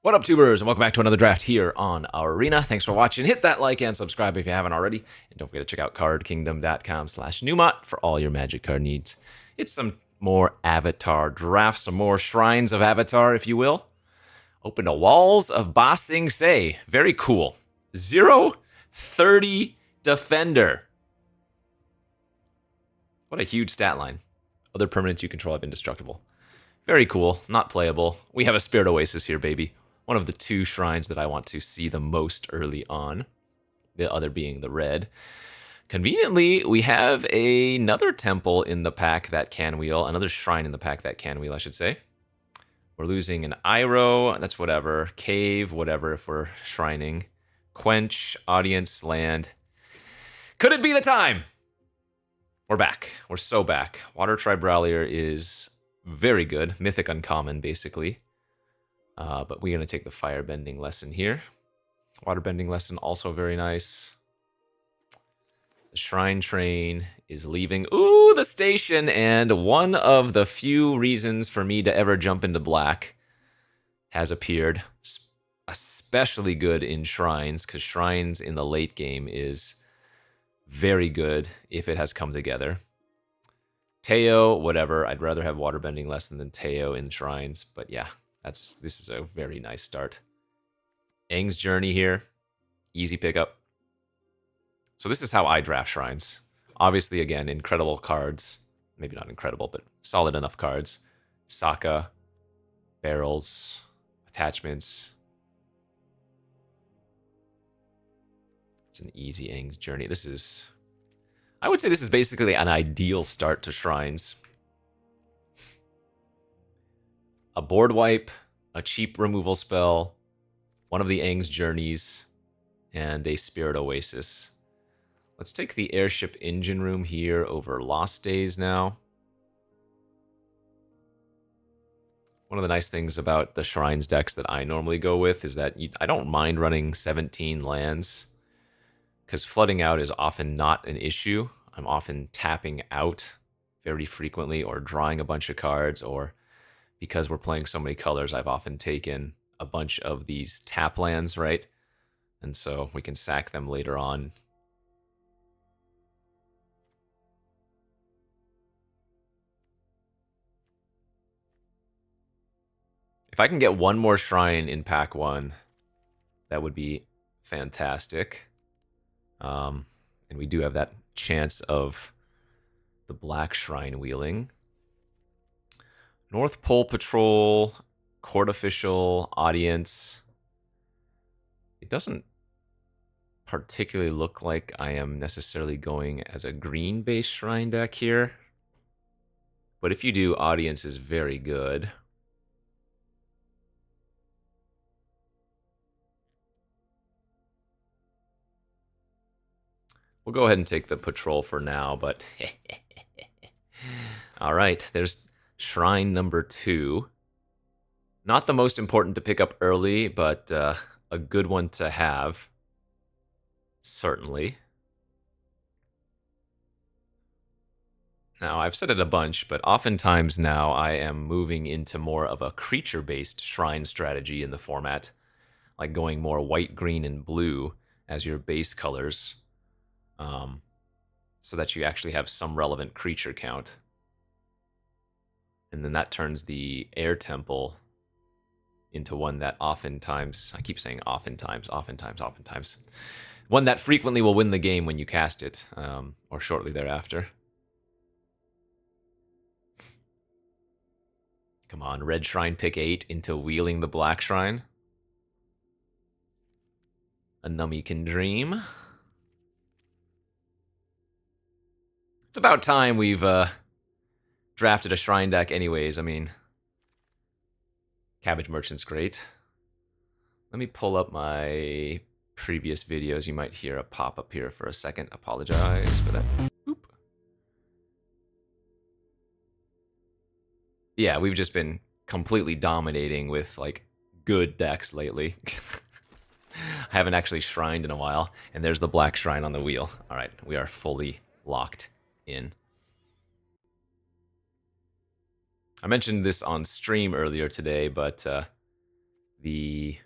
What up, tubers, and welcome back to another draft here on our arena. Thanks for watching. Hit that like and subscribe if you haven't already. And don't forget to check out cardkingdom.com/Numot for all your Magic card needs. It's some more Avatar drafts, some more Shrines of Avatar, if you will. Open to Walls of Ba Sing Se. Very cool. 0-30 Defender. What a huge stat line. Other permanents you control have indestructible. Very cool. Not playable. We have a Spirit Oasis here, baby. One of the two shrines that I want to see the most early on. The other being the red. Conveniently, we have another temple in the pack that can wheel. Another shrine in the pack that can wheel, I should say. We're losing an Iroh. That's whatever. Cave, whatever if we're shrining. Quench, Audience, Land. Could it be the time? We're back. We're so back. Water Tribe Brawler is very good. Mythic Uncommon, basically. But we're going to take the Firebending lesson here. Waterbending lesson, also very nice. The Shrine Train is leaving. Ooh, the station! And one of the few reasons for me to ever jump into black has appeared. Especially good in Shrines, because Shrines in the late game is very good if it has come together. Teo, whatever. I'd rather have Waterbending lesson than Teo in Shrines, but yeah. This is a very nice start. Aang's Journey here. Easy pickup. So this is how I draft Shrines. Obviously, again, incredible cards. Maybe not incredible, but solid enough cards. Sokka, barrels, attachments. It's an easy Aang's Journey. I would say this is basically an ideal start to Shrines. A board wipe, a cheap removal spell, one of the Aang's Journeys, and a Spirit Oasis. Let's take the Airship Engine Room here over Lost Days now. One of the nice things about the Shrines decks that I normally go with is that I don't mind running 17 lands, because flooding out is often not an issue. I'm often tapping out very frequently or drawing a bunch of cards, or because we're playing so many colors, I've often taken a bunch of these tap lands, right? And so we can sack them later on. If I can get one more shrine in pack one, that would be fantastic. And we do have that chance of the black shrine wheeling. North Pole Patrol, Court Official, Audience. It doesn't particularly look like I am necessarily going as a green-based shrine deck here. But if you do, Audience is very good. We'll go ahead and take the Patrol for now, but... All right, there's Shrine number 2. Not the most important to pick up early, but a good one to have. Certainly. Now, I've said it a bunch, but oftentimes now I am moving into more of a creature-based shrine strategy in the format. Like going more white, green, and blue as your base colors. So that you actually have some relevant creature count. And then that turns the air temple into one that oftentimes, I keep saying oftentimes, one that frequently will win the game when you cast it, or shortly thereafter. Come on, red shrine pick 8 into wheeling the black shrine. A nummy can dream. It's about time we've drafted a shrine deck anyways. I mean, Cabbage Merchant's great. Let me pull up my previous videos. You might hear a pop-up here for a second. Apologize for that. Oop. Yeah, we've just been completely dominating with, like, good decks lately. I haven't actually shrined in a while. And there's the black shrine on the wheel. All right, we are fully locked in. I mentioned this on stream earlier today, but The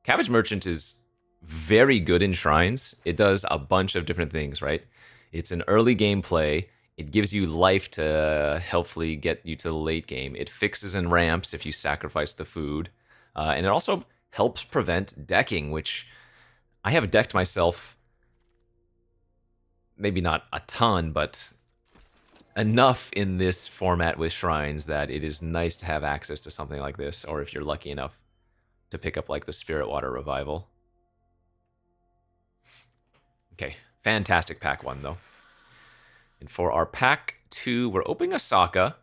Cabbage Merchant is very good in shrines. It does a bunch of different things, right? It's an early game play. It gives you life to helpfully get you to the late game. It fixes and ramps if you sacrifice the food. And it also helps prevent decking, which I have decked myself, maybe not a ton, but enough in this format with shrines that it is nice to have access to something like this, or if you're lucky enough to pick up like the Spirit Water Revival. Okay, fantastic pack 1 though. And for our pack 2, we're opening a Sokka.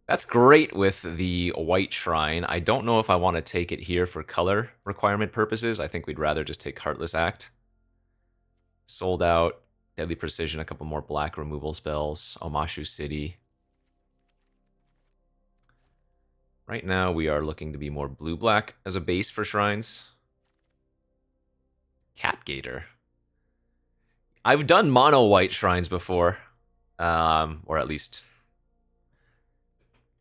That's great with the white shrine. I don't know if I want to take it here for color requirement purposes. I think we'd rather just take Heartless Act. Sold Out, Deadly Precision, a couple more black removal spells, Omashu City. Right now we are looking to be more blue-black as a base for shrines. Catgator. I've done mono-white shrines before. Or at least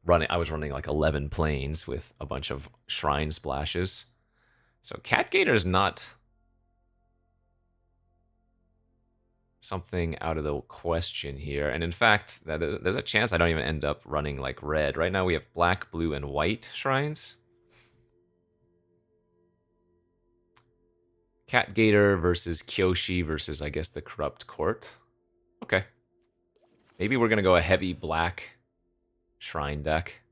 I was running like 11 planes with a bunch of shrine splashes. So Catgator is not something out of the question here. And in fact, there's a chance I don't even end up running like red. Right now we have black, blue, and white shrines. Catgator versus Kyoshi versus, I guess, the Corrupt Court. Okay. Maybe we're going to go a heavy black shrine deck.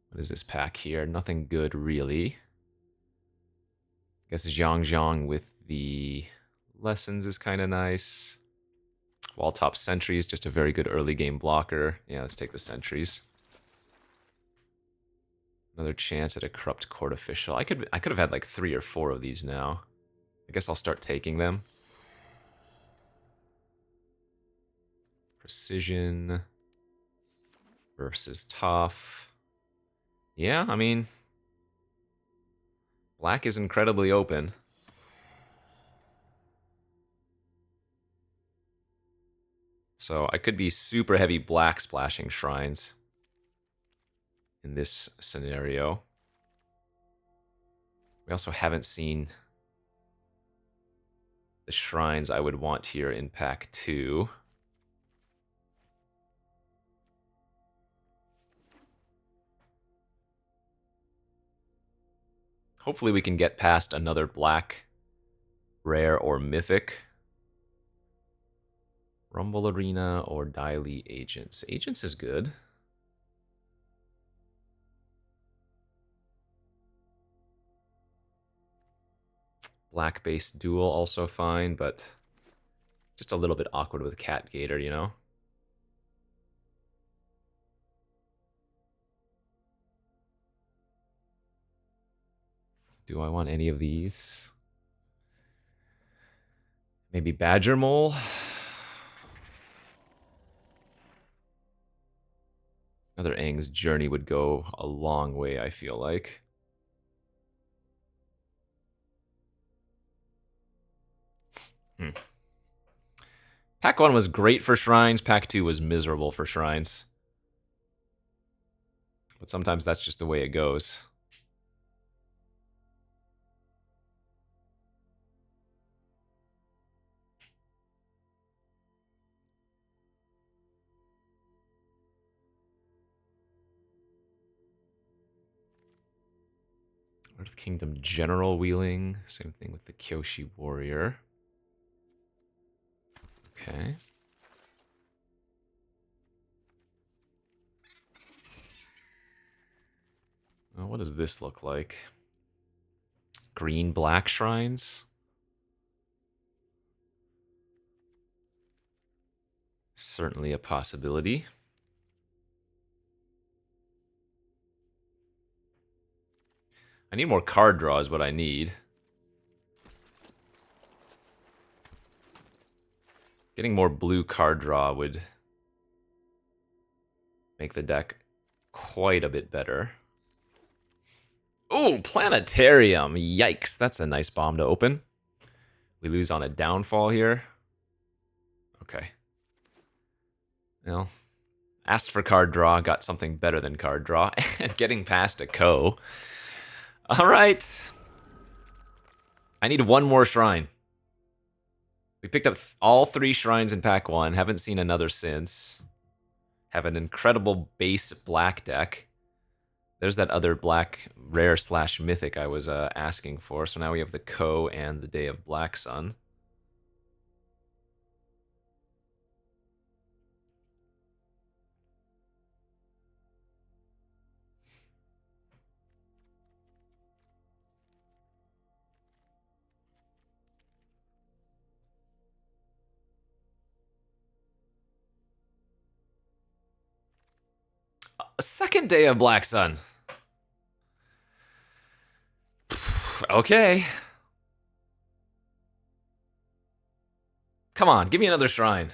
What is this pack here? Nothing good, really. I guess Zhang with the lessons is kind of nice. Wall Top Sentry is just a very good early game blocker. Yeah, let's take the Sentries. Another chance at a Corrupt Court Official. I could have had like 3 or 4 of these now. I guess I'll start taking them. Precision versus Tough. Yeah, I mean, black is incredibly open. So I could be super heavy black splashing shrines in this scenario. We also haven't seen the shrines I would want here in pack 2. Hopefully we can get past another black, rare, or mythic. Rumble Arena or Daily Agents. Agents is good. Black-based duel also fine, but just a little bit awkward with Catgator, you know? Do I want any of these? Maybe Badger Mole? Another Aang's Journey would go a long way, I feel like. Pack 1 was great for shrines. Pack 2 was miserable for shrines. But sometimes that's just the way it goes. Earth Kingdom General Wheeling. Same thing with the Kyoshi Warrior. Okay. Well, what does this look like? Green-black shrines? Certainly a possibility. I need more card draw is what I need. Getting more blue card draw would make the deck quite a bit better. Ooh, Planetarium. Yikes, that's a nice bomb to open. We lose on a downfall here. Okay. Well, Asked for card draw, got something better than card draw, and getting past a Ko. All right. I need one more shrine. We picked up all 3 shrines in pack 1. Haven't seen another since. Have an incredible base black deck. There's that other black rare / mythic I was asking for. So now we have the Ko and the Day of Black Sun. A second Day of Black Sun. Okay. Come on, give me another shrine.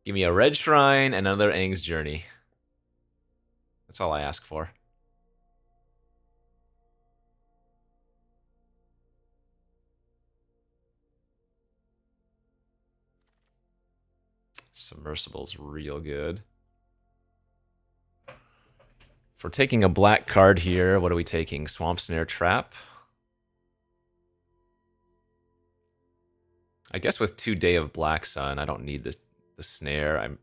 Give me a red shrine and another Aang's Journey. That's all I ask for. Submersible's real good. If we're taking a black card here, what are we taking? Swamp Snare Trap? I guess with 2 Day of Black Sun, I don't need the snare. I'm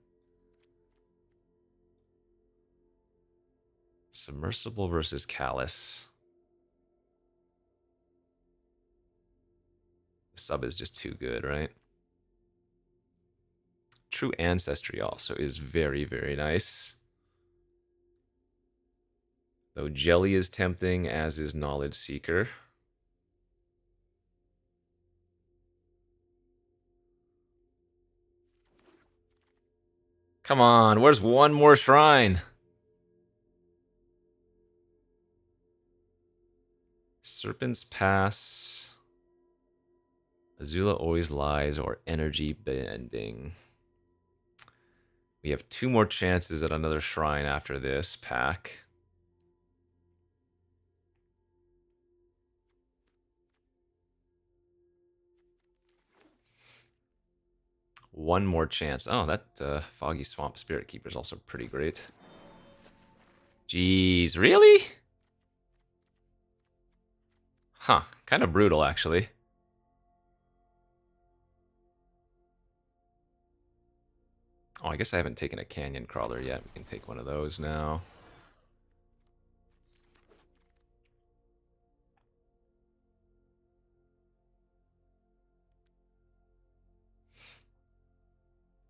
Submersible versus Callus. The sub is just too good, right? True Ancestry also is very, very nice. Though Jelly is tempting, as is Knowledge Seeker. Come on, where's one more shrine? Serpent's Pass, Azula Always Lies, or Energy Bending. We have 2 more chances at another shrine after this pack. One more chance. Oh, that Foggy Swamp Spirit Keeper is also pretty great. Jeez, really? Huh, kind of brutal, actually. Oh, I guess I haven't taken a Canyon Crawler yet. We can take one of those now.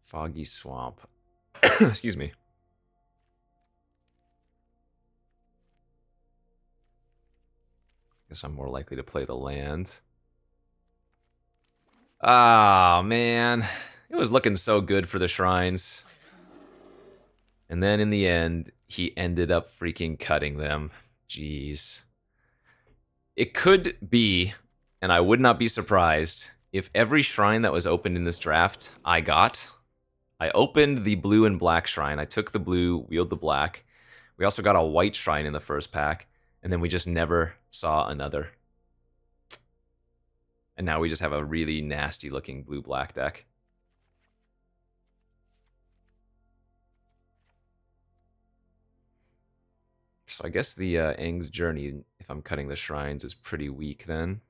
Foggy Swamp. Excuse me. Guess I'm more likely to play the land. Ah, man. It was looking so good for the shrines. And then in the end, he ended up freaking cutting them. Jeez. It could be, and I would not be surprised, if every shrine that was opened in this draft I got. I opened the blue and black shrine. I took the blue, wheeled the black. We also got a white shrine in the first pack, and then we just never saw another. And now we just have a really nasty looking blue-black deck. So I guess the Aang's Journey, if I'm cutting the shrines, is pretty weak then.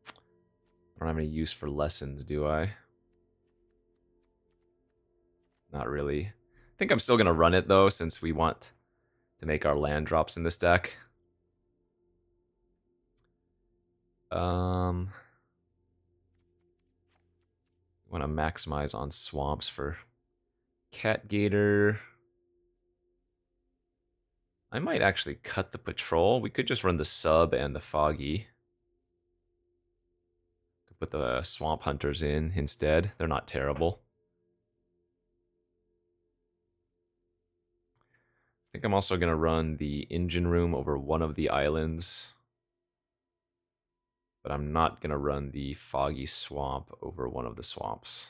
I don't have any use for lessons, do I? Not really. I think I'm still going to run it, though, since we want to make our land drops in this deck. Want to maximize on swamps for Cat Gator. I might actually cut the patrol. We could just run the sub and the foggy. Could put the swamp hunters in instead. They're not terrible. I think I'm also going to run the engine room over one of the islands. But I'm not going to run the foggy swamp over one of the swamps.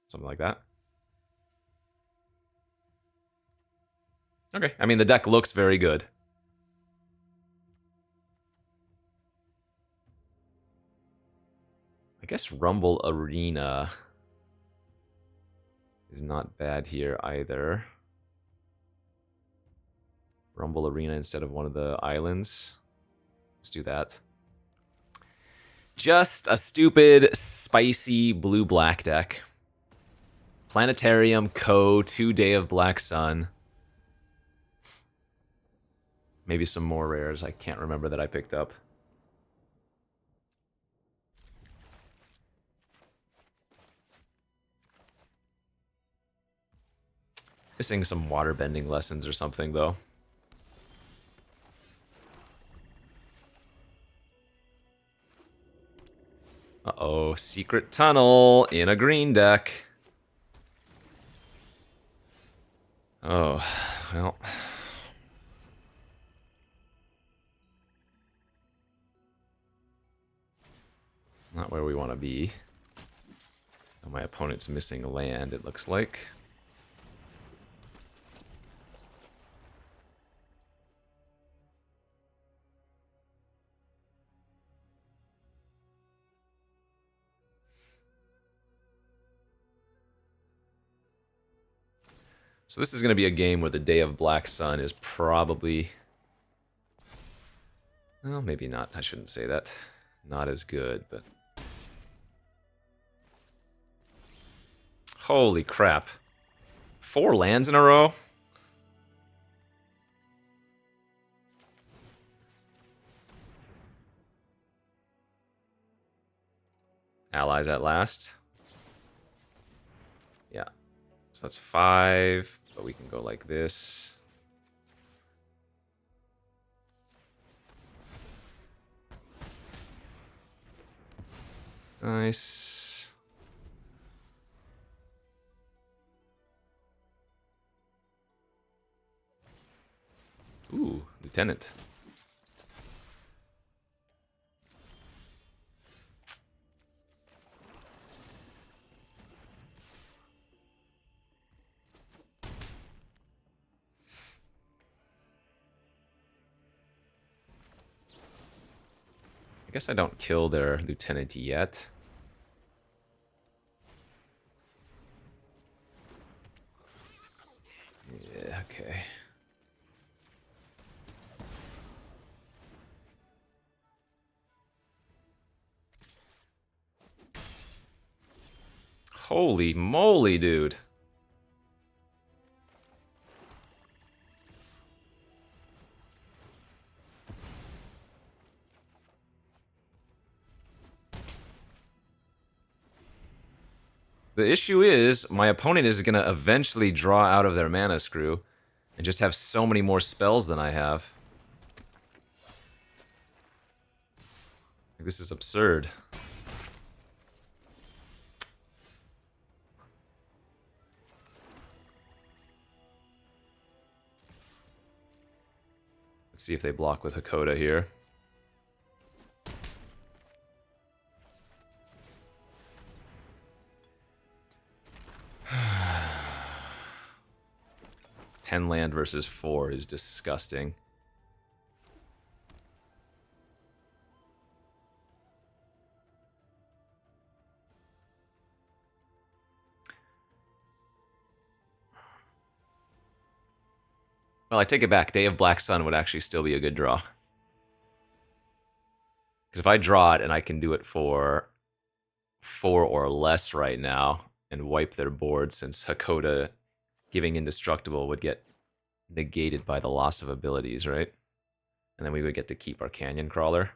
Something like that. Okay, I mean, the deck looks very good. guess Rumble Arena is not bad here either. Rumble Arena instead of one of the islands. Let's do that. Just a stupid, spicy blue-black deck. Planetarium, Co, 2 Day of Black Sun. Maybe some more rares I can't remember that I picked up. Missing some waterbending lessons or something, though. Uh-oh, secret tunnel in a green deck. Oh, well. Not where we want to be. Oh, my opponent's missing land, it looks like. So this is going to be a game where the Day of Black Sun is probably... Well, maybe not. I shouldn't say that. Not as good, but... Holy crap. 4 lands in a row? Allies at last. Yeah. So that's 5, but we can go like this. Nice. Ooh, Lieutenant. I guess I don't kill their lieutenant yet. Yeah, okay. Holy moly, dude. The issue is, my opponent is going to eventually draw out of their mana screw and just have so many more spells than I have. This is absurd. Let's see if they block with Hakoda here. Ten land versus 4 is disgusting. Well, I take it back. Day of Black Sun would actually still be a good draw. Because if I draw it and I can do it for 4 or less right now and wipe their board, since Hakoda giving Indestructible would get negated by the loss of abilities, right? And then we would get to keep our Canyon Crawler.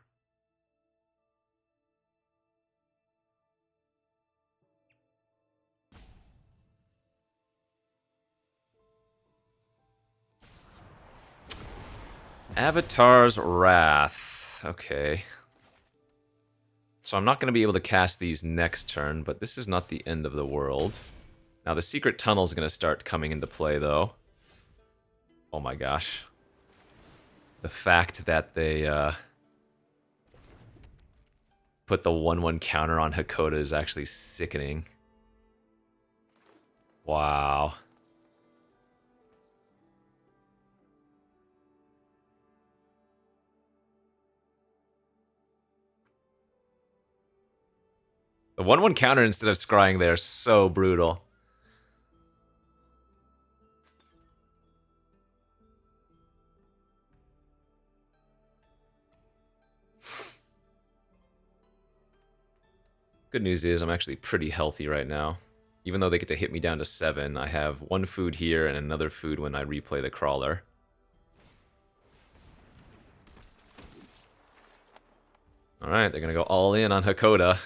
Avatar's Wrath. Okay. So I'm not going to be able to cast these next turn, but this is not the end of the world. Now the Secret Tunnel is going to start coming into play, though. Oh my gosh. The fact that they put the 1/1 counter on Hakoda is actually sickening. Wow. The 1/1 counter instead of scrying there, so brutal. Good news is I'm actually pretty healthy right now. Even though they get to hit me down to 7, I have 1 food here and another food when I replay the crawler. Alright, they're gonna go all in on Hakoda.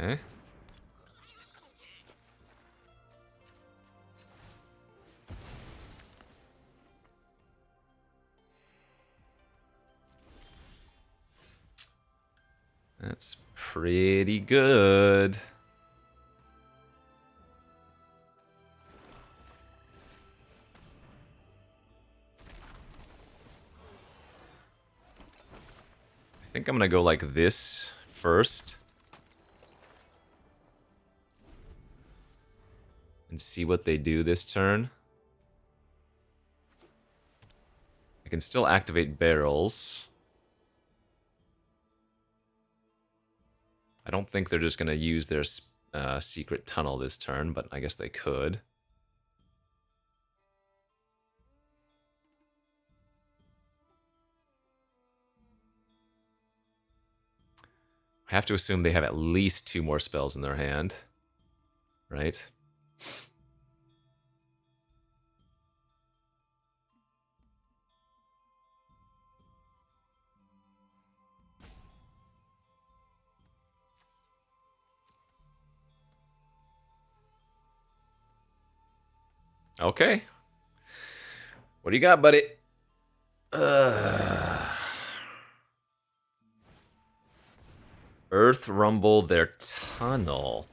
Okay. That's pretty good. I think I'm gonna go like this first. And see what they do this turn. I can still activate barrels. I don't think they're just gonna use their secret tunnel this turn, but I guess they could. I have to assume they have at least 2 more spells in their hand. Right? Okay. What do you got, buddy? Earth Rumble their tunnel.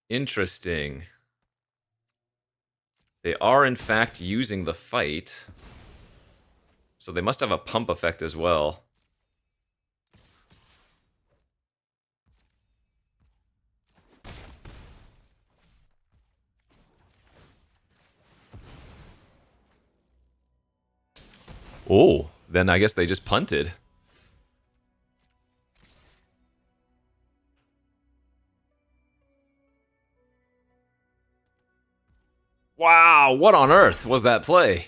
Interesting. They are, in fact, using the fight. So they must have a pump effect as well. Oh, then I guess they just punted. Wow, what on earth was that play?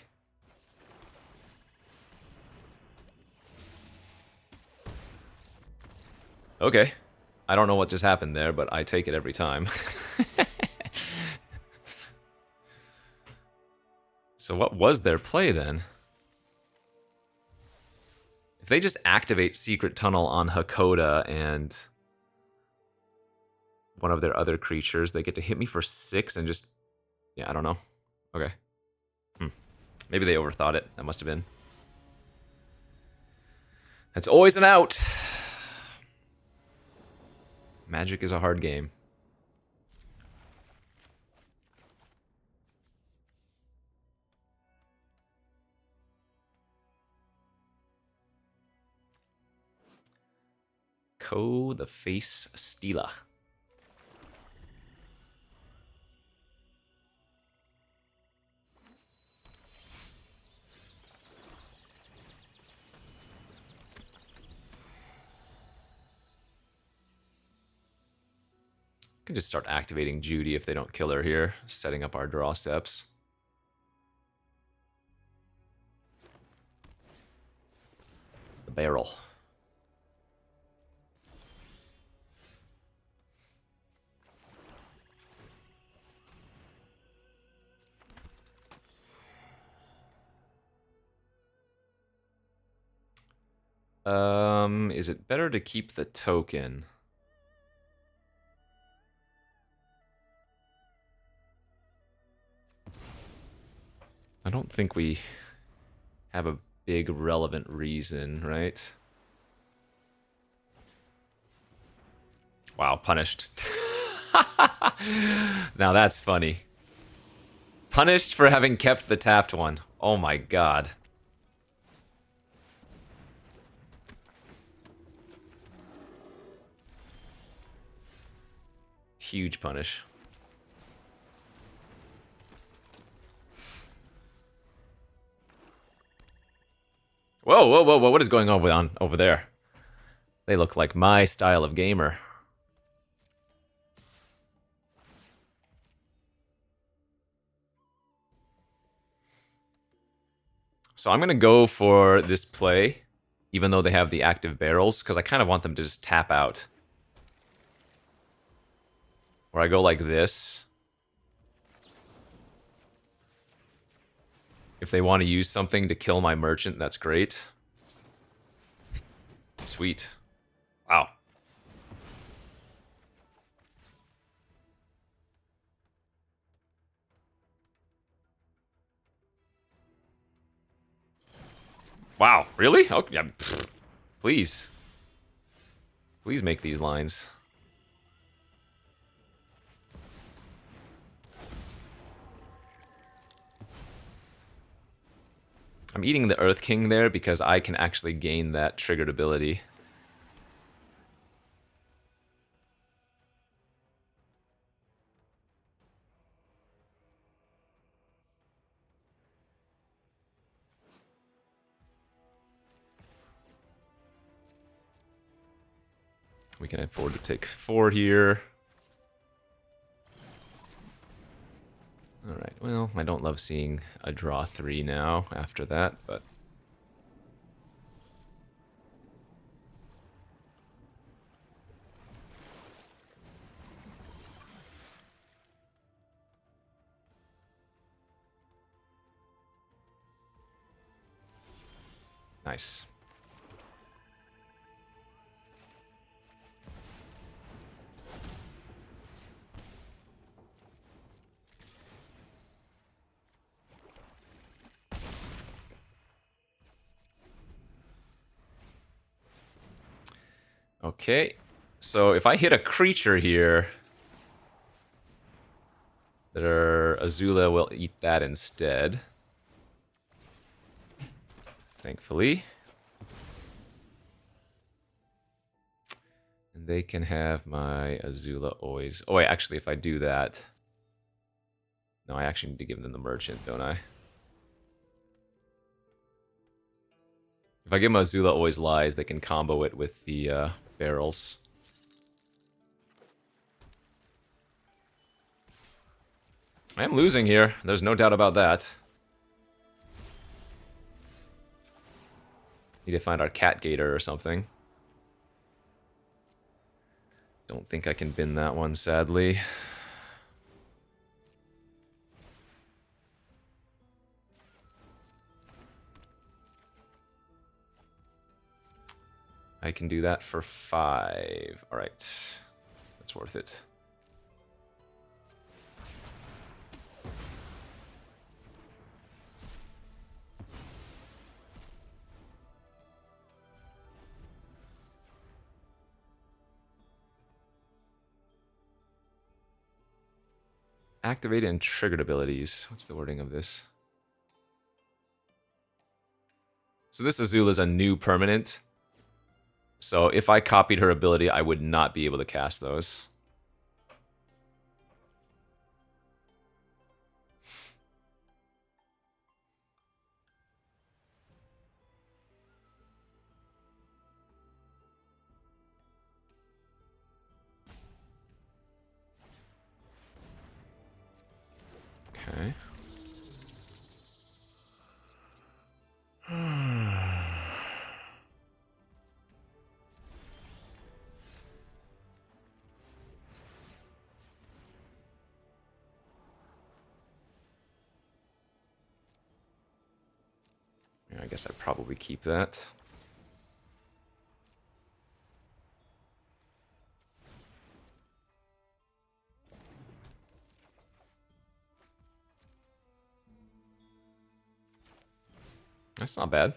Okay. I don't know what just happened there, but I take it every time. So what was their play then? If they just activate Secret Tunnel on Hakoda and one of their other creatures, they get to hit me for 6 and just... Yeah, I don't know. Okay. Maybe they overthought it. That must have been. That's always an out. Magic is a hard game. Ko the Face Steela. Can just start activating Judy if they don't kill her here, setting up our draw steps. The barrel. Is it better to keep the token? I don't think we have a big relevant reason, right? Wow, punished. Now that's funny. Punished for having kept the tapped one. Oh my god. Huge punish. Whoa, whoa, whoa, whoa, what is going on over there? They look like my style of gamer. So I'm going to go for this play, even though they have the active barrels, because I kind of want them to just tap out. Or I go like this. If they want to use something to kill my merchant, that's great. Sweet. Wow. Wow, really? Okay, yeah, please. Please make these lines. I'm eating the Earth King there because I can actually gain that triggered ability. We can afford to take 4 here. Alright, well, I don't love seeing a draw 3 now after that, but... Nice. Okay, so if I hit a creature here, their Azula will eat that instead. Thankfully. And they can have my Azula always... Oh wait, actually if I do that... No, I actually need to give them the merchant, don't I? If I give them Azula always lies, they can combo it with the barrels. I am losing here. There's no doubt about that. Need to find our cat gator or something. Don't think I can bin that one, sadly. I can do that for 5. Alright. That's worth it. Activated and triggered abilities. What's the wording of this? So this Azula is a new permanent. So if I copied her ability, I would not be able to cast those. Okay. Yeah, I guess I'd probably keep that. That's not bad.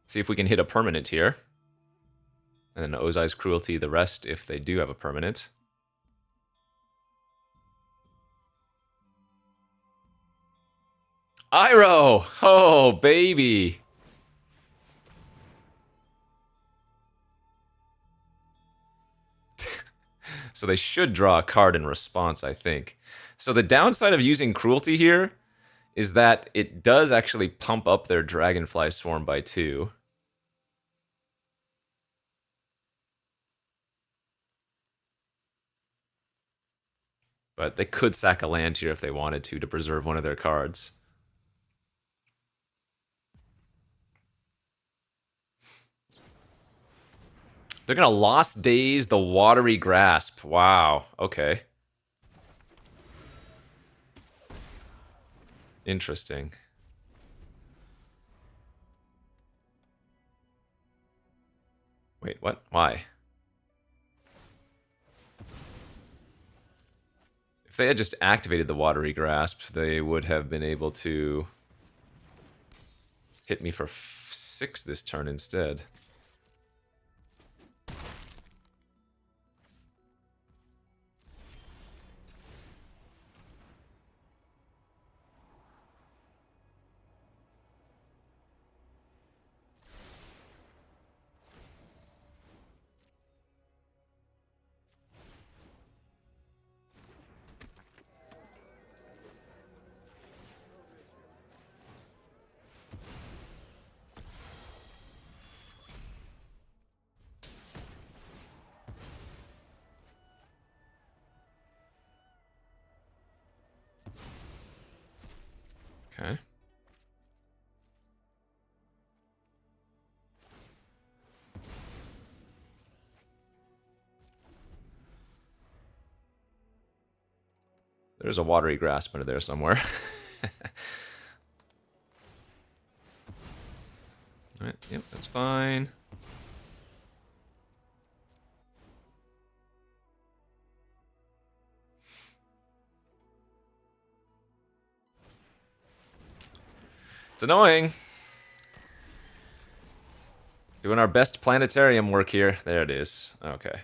See if we can hit a permanent here. And then Ozai's Cruelty the rest if they do have a permanent. Iroh! Oh, baby! So they should draw a card in response, I think. So the downside of using Cruelty here is that it does actually pump up their Dragonfly Swarm by 2. But they could sack a land here if they wanted to preserve one of their cards. They're going to Lost Days the Watery Grasp. Wow, okay. Interesting. Wait, what? Why? If they had just activated the Watery Grasp, they would have been able to hit me for 6 this turn instead. Okay. There's a Watery Grasp under there somewhere. Alright, yep, that's fine. It's annoying. Doing our best planetarium work here. There it is. Okay.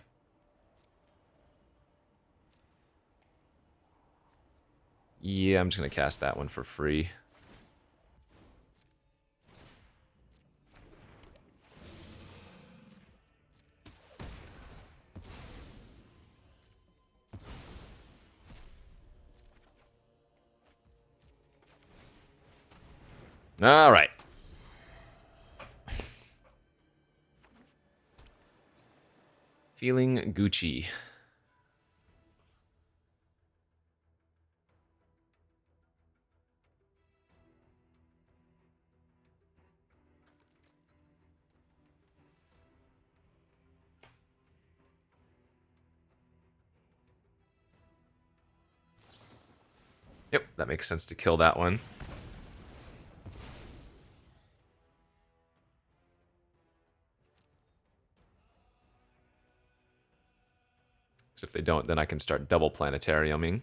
Yeah, I'm just going to cast that one for free. All right. Feeling Gucci. Yep, that makes sense to kill that one. Because if they don't, then I can start double planetariuming.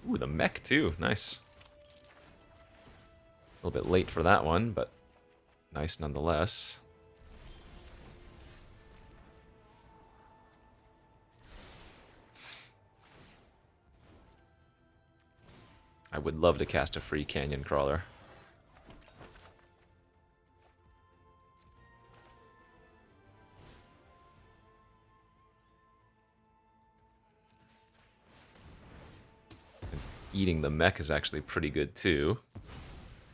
Ooh, the mech too. Nice. A little bit late for that one, but nice nonetheless. I would love to cast a free Canyon Crawler. And eating the mech is actually pretty good too,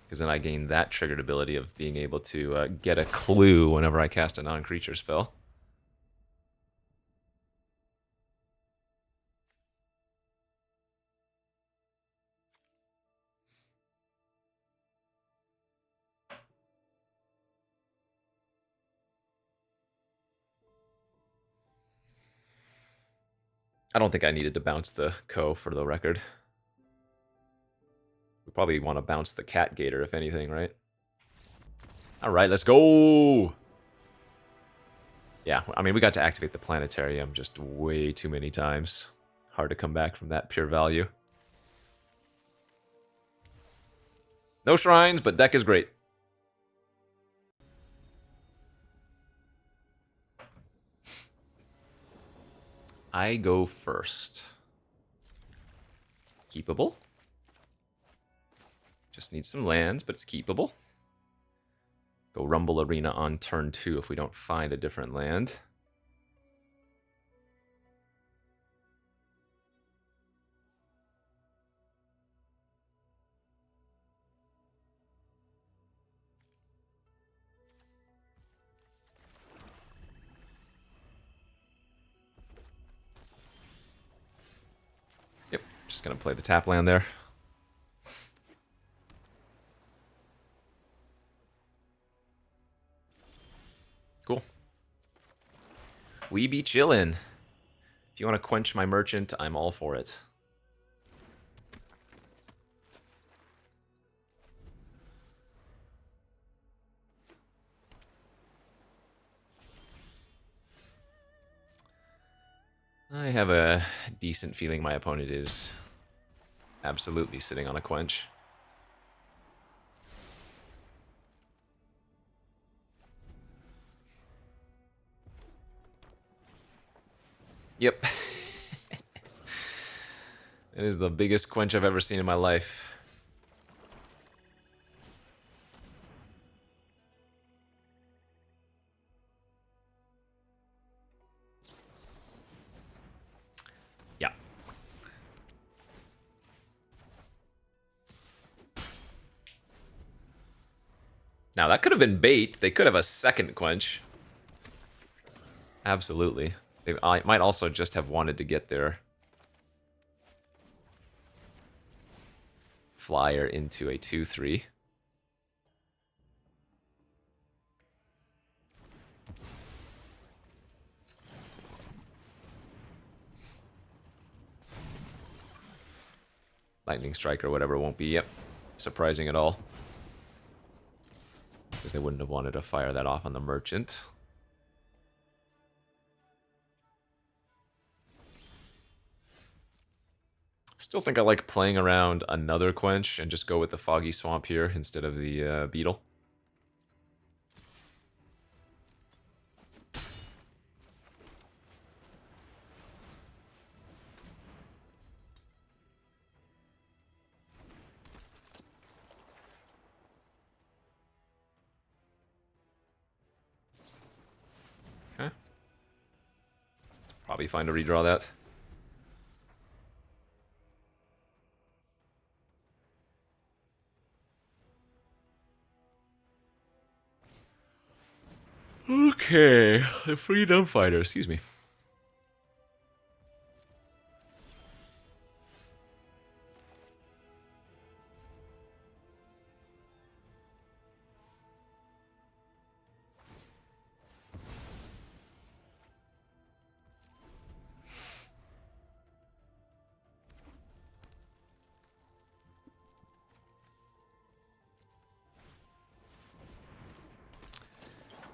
because then I gain that triggered ability of being able to get a clue whenever I cast a non-creature spell. I don't think I needed to bounce the Ko for the record. We probably want to bounce the Cat Gator, if anything, right? Alright, let's go! Yeah, I mean, we got to activate the Planetarium just way too many times. Hard to come back from that pure value. No shrines, but deck is great. I go first. Keepable. Just need some lands, but it's keepable. Go Rumble Arena on turn 2 if we don't find a different land. Yep, just gonna play the tap land there. Cool. We be chillin'. If you want to quench my merchant, I'm all for it. I have a decent feeling my opponent is absolutely sitting on a quench. Yep. It is the biggest quench I've ever seen in my life. Yeah. Now, that could have been bait. They could have a second quench. Absolutely. They might also just have wanted to get their flyer into a 2-3. Lightning Strike or whatever won't be, yep, surprising at all. Because they wouldn't have wanted to fire that off on the merchant. Still think I like playing around another quench and just go with the Foggy Swamp here instead of the Beetle. Okay. Probably fine to redraw that. Okay, the Freedom Fighter, excuse me.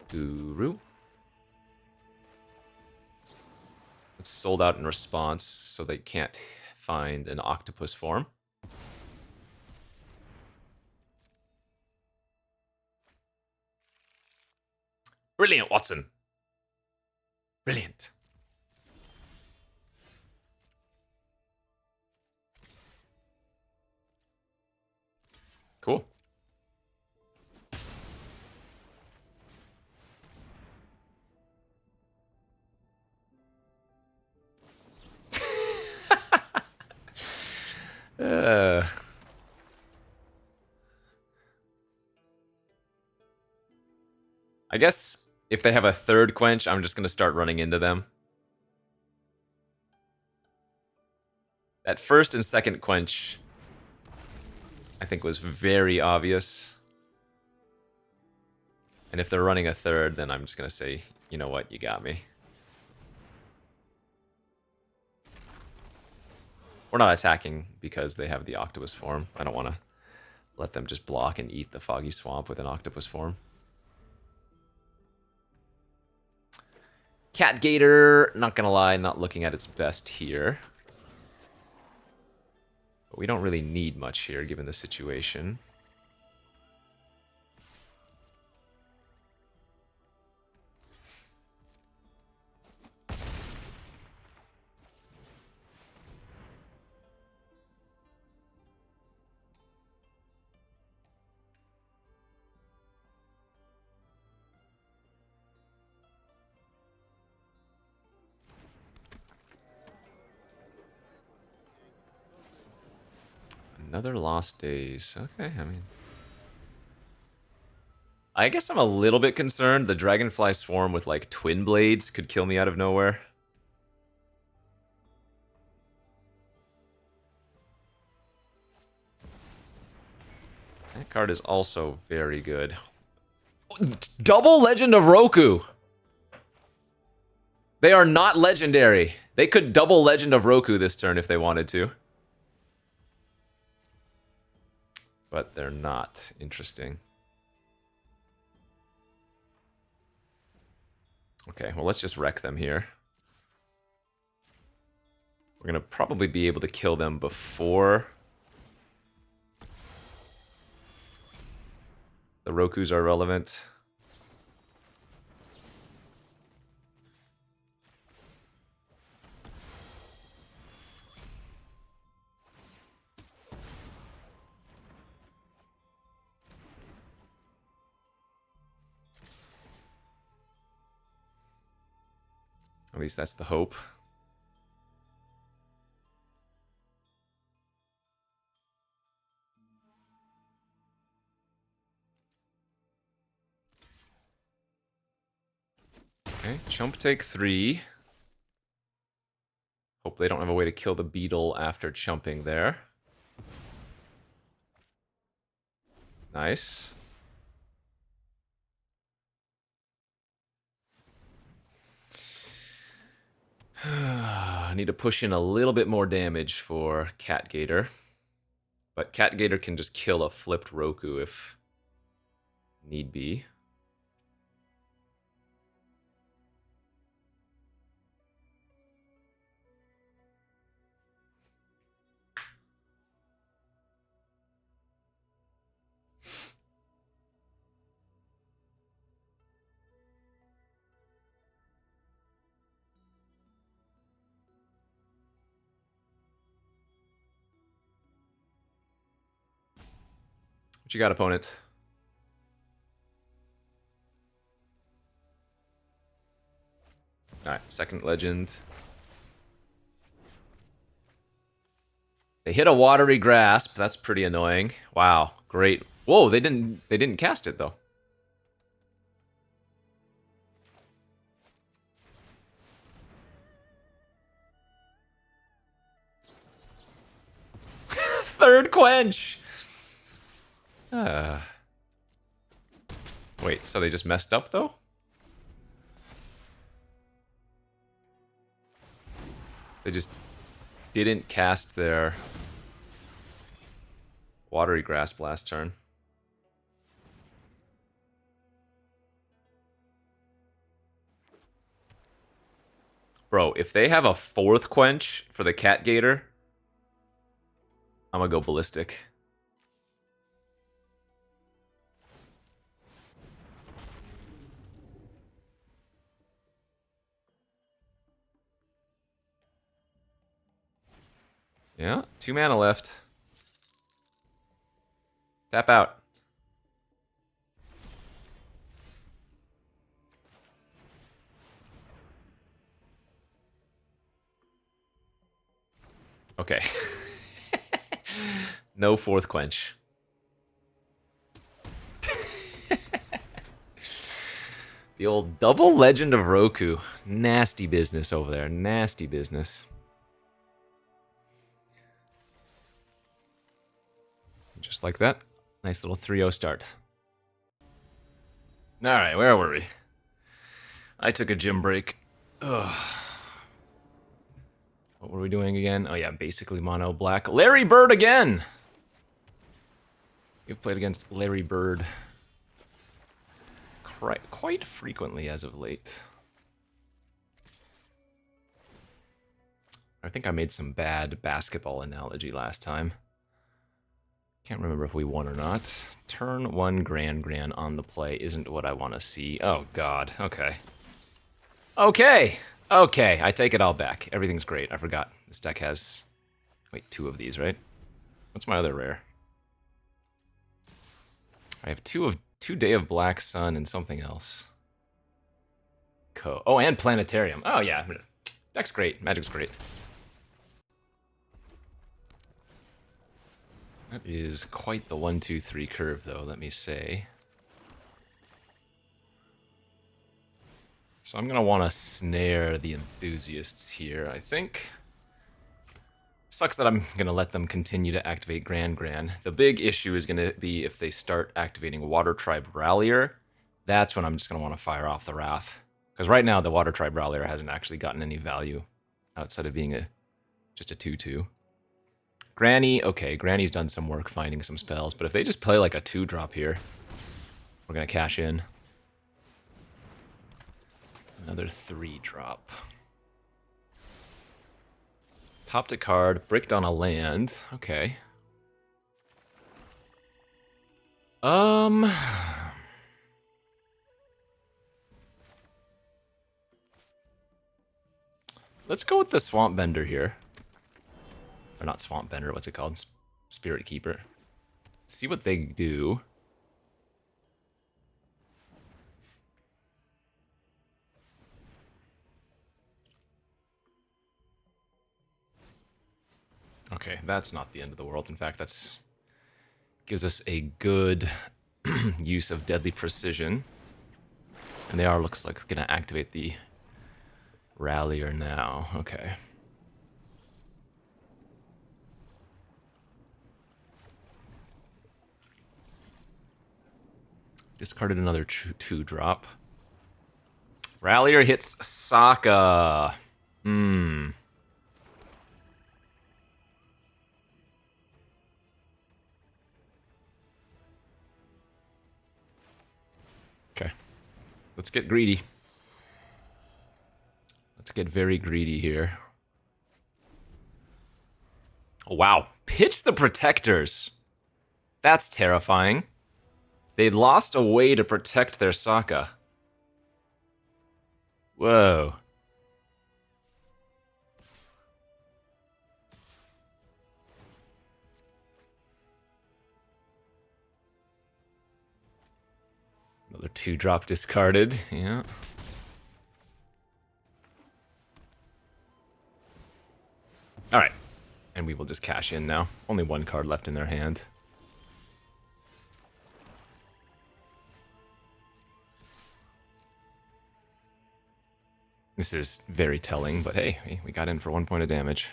Guru. It's sold out in response, so they can't find an octopus form. Brilliant, Watson. Brilliant. Cool. I guess if they have a third quench, I'm just going to start running into them. That first and second quench, I think, was very obvious. And if they're running a third, then I'm just going to say, you know what, you got me. We're not attacking because they have the octopus form. I don't want to let them just block and eat the Foggy Swamp with an octopus form. Cat Gator, not gonna lie, not looking at its best here. But we don't really need much here, given the situation. Another Lost Days. Okay, I mean... I guess I'm a little bit concerned. The Dragonfly Swarm with, like, Twin Blades could kill me out of nowhere. That card is also very good. Double Legend of Roku! They are not legendary. They could double Legend of Roku this turn if they wanted to. But they're not. Interesting. Okay, well, let's just wreck them here. We're going to probably be able to kill them before the Rokus are relevant. At least that's the hope. Okay, chump take 3. Hope they don't have a way to kill the beetle after chumping there. Nice. I need to push in a little bit more damage for Catgator. But Catgator can just kill a flipped Roku if need be. What you got, opponent? Alright, second legend. They hit a watery grasp. That's pretty annoying. Wow, great. Whoa, they didn't cast it though. Third quench. Wait, so they just messed up though? They just didn't cast their watery grasp last turn. Bro, if they have a fourth quench for the Catgator, I'm gonna go ballistic. Yeah, 2 mana left. Tap out. Okay. No fourth quench. The old double Legend of Roku. Nasty business over there. Nasty business. Just like that. Nice little 3-0 start. Alright, where were we? I took a gym break. Ugh. What were we doing again? Oh yeah, basically mono black. Larry Bird again! We've played against Larry Bird quite frequently as of late. I think I made some bad basketball analogy last time. Can't remember if we won or not. Turn 1 Grand on the play isn't what I want to see. Oh god, okay. Okay! Okay, I take it all back. Everything's great. I forgot. This deck has... Wait, 2 of these, right? What's my other rare? I have 2 Day of Black Sun and something else. Oh, and Planetarium. Oh, yeah. Deck's great. Magic's great. That is quite the 1-2-3 curve, though, let me say. So I'm going to want to snare the enthusiasts here, I think. Sucks that I'm going to let them continue to activate Grand. The big issue is going to be if they start activating Water Tribe Rallier. That's when I'm just going to want to fire off the Wrath. Because right now, the Water Tribe Rallier hasn't actually gotten any value outside of being just a 2-2. Granny, okay, Granny's done some work finding some spells, but if they just play like a 2-drop here, we're going to cash in. Another 3-drop. Topped a card, bricked on a land. Okay. Let's go with the Swamp Bender here. Or not Swamp Bender, what's it called? Spirit Keeper. See what they do. Okay, that's not the end of the world. In fact, that's gives us a good use of Deadly Precision. And they are, looks like, going to activate the Rallier now. Okay. Discarded another 2-drop. Rallier hits Sokka. Okay. Let's get greedy. Let's get very greedy here. Oh, wow. Pitch the Protectors. That's terrifying. They lost a way to protect their Sokka. Whoa. Another 2-drop discarded. Yeah. Alright. And we will just cash in now. Only one card left in their hand. This is very telling, but hey, we got in for 1 point of damage.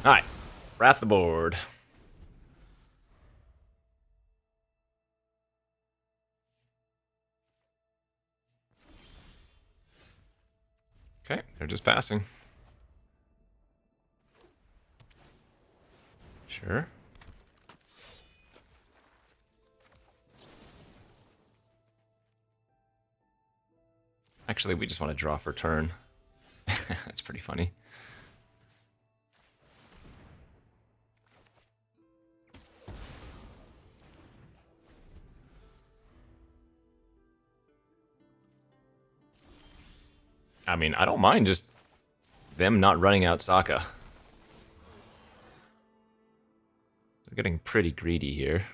Alright. Wrath the board. Okay, they're just passing. Sure. Actually, we just want to draw for turn. That's pretty funny. I mean, I don't mind just them not running out Sokka. They're getting pretty greedy here.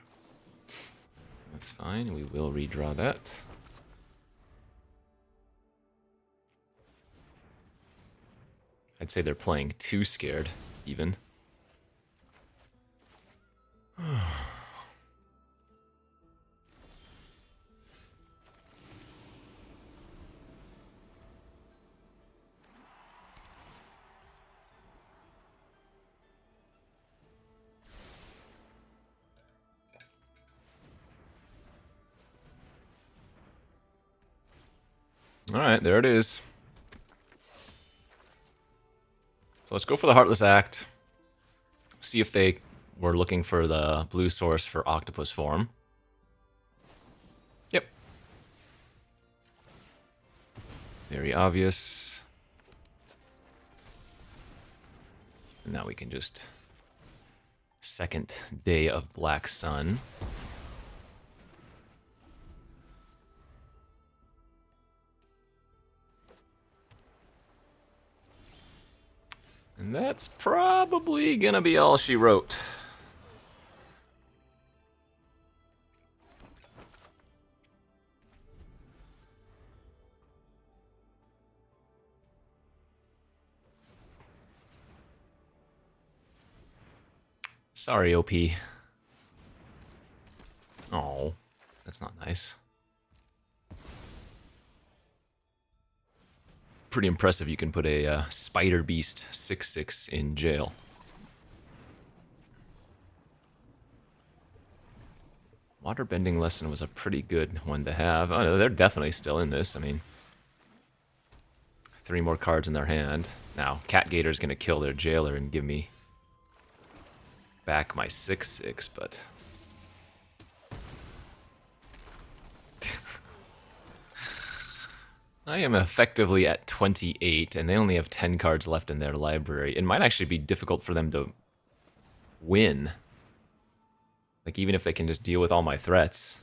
That's fine, we will redraw that. I'd say they're playing too scared, even. Alright, there it is. So let's go for the Heartless Act. See if they were looking for the blue source for Octopus form. Yep. Very obvious. And now we can just... Second Day of Black Sun. And that's probably gonna be all she wrote. Sorry, OP. Oh, that's not nice. Pretty impressive you can put a Spider Beast 6/6 in jail. Waterbending lesson was a pretty good one to have. Oh, no, they're definitely still in this. I mean, 3 more cards in their hand. Now, Cat Gator's going to kill their jailer and give me back my 6/6, but... I am effectively at 28, and they only have 10 cards left in their library. It might actually be difficult for them to win. Like, even if they can just deal with all my threats.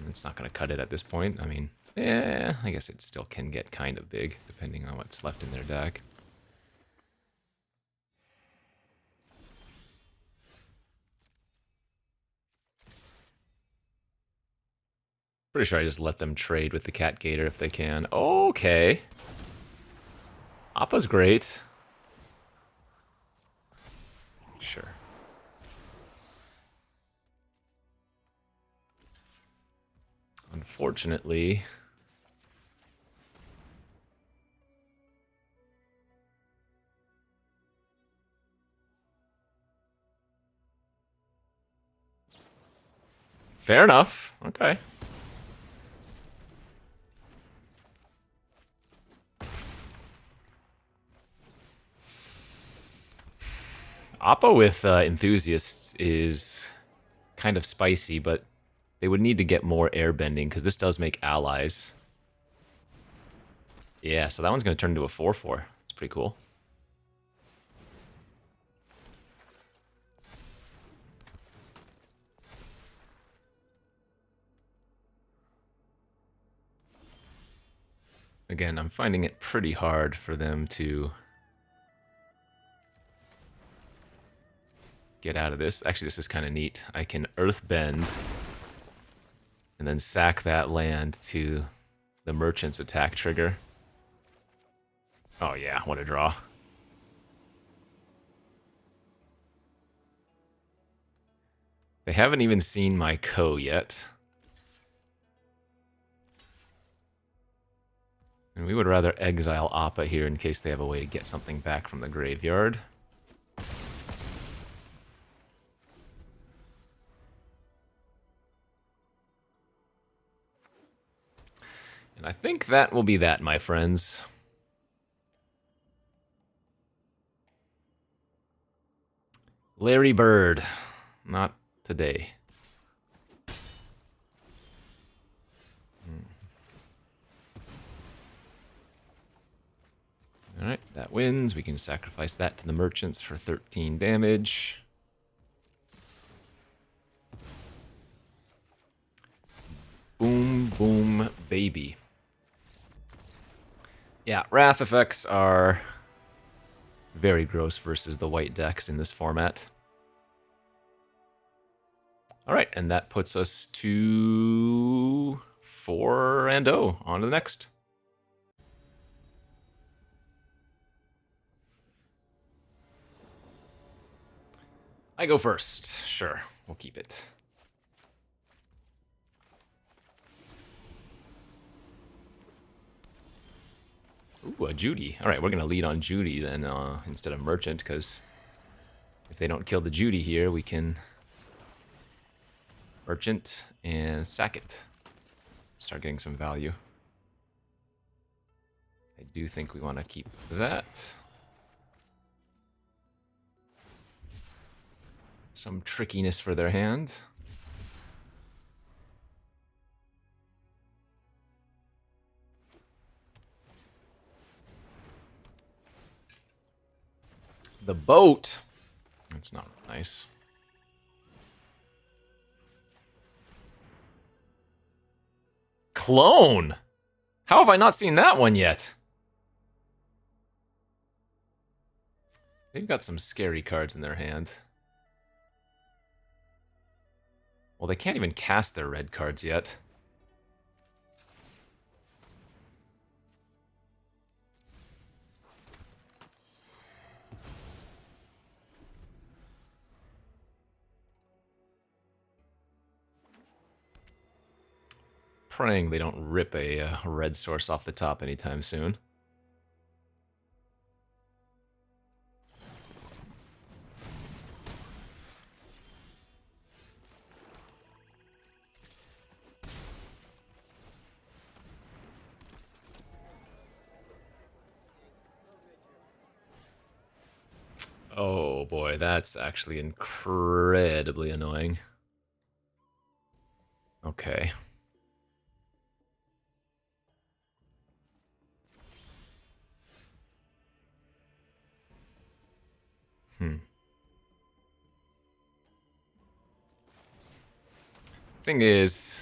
It's not going to cut it at this point. I mean, yeah, I guess it still can get kind of big, depending on what's left in their deck. Pretty sure I just let them trade with the Cat Gator if they can. Okay. Appa's great. Sure. Unfortunately... Fair enough. Okay. Appa with enthusiasts is kind of spicy, but they would need to get more airbending because this does make allies. Yeah, so that one's going to turn into a 4/4. It's pretty cool. Again, I'm finding it pretty hard for them to get out of this. Actually, this is kind of neat. I can Earthbend and then sack that land to the Merchant's attack trigger. Oh yeah, what a draw. They haven't even seen my Ko yet. And we would rather exile Appa here in case they have a way to get something back from the graveyard. And I think that will be that, my friends. Larry Bird. Not today. Alright, that wins. We can sacrifice that to the merchants for 13 damage. Boom, boom, baby. Yeah, Wrath effects are very gross versus the white decks in this format. Alright, and that puts us to 4-0. On to the next. I go first. Sure, we'll keep it. Ooh, a Judy. Alright, we're going to lead on Judy then instead of Merchant, because if they don't kill the Judy here, we can Merchant and sack it. Start getting some value. I do think we want to keep that. Some trickiness for their hand. The boat. That's not nice. Clone. How have I not seen that one yet? They've got some scary cards in their hand. Well, they can't even cast their red cards yet. praying they don't rip a red source off the top anytime soon. Oh boy, that's actually incredibly annoying. Okay. Thing is,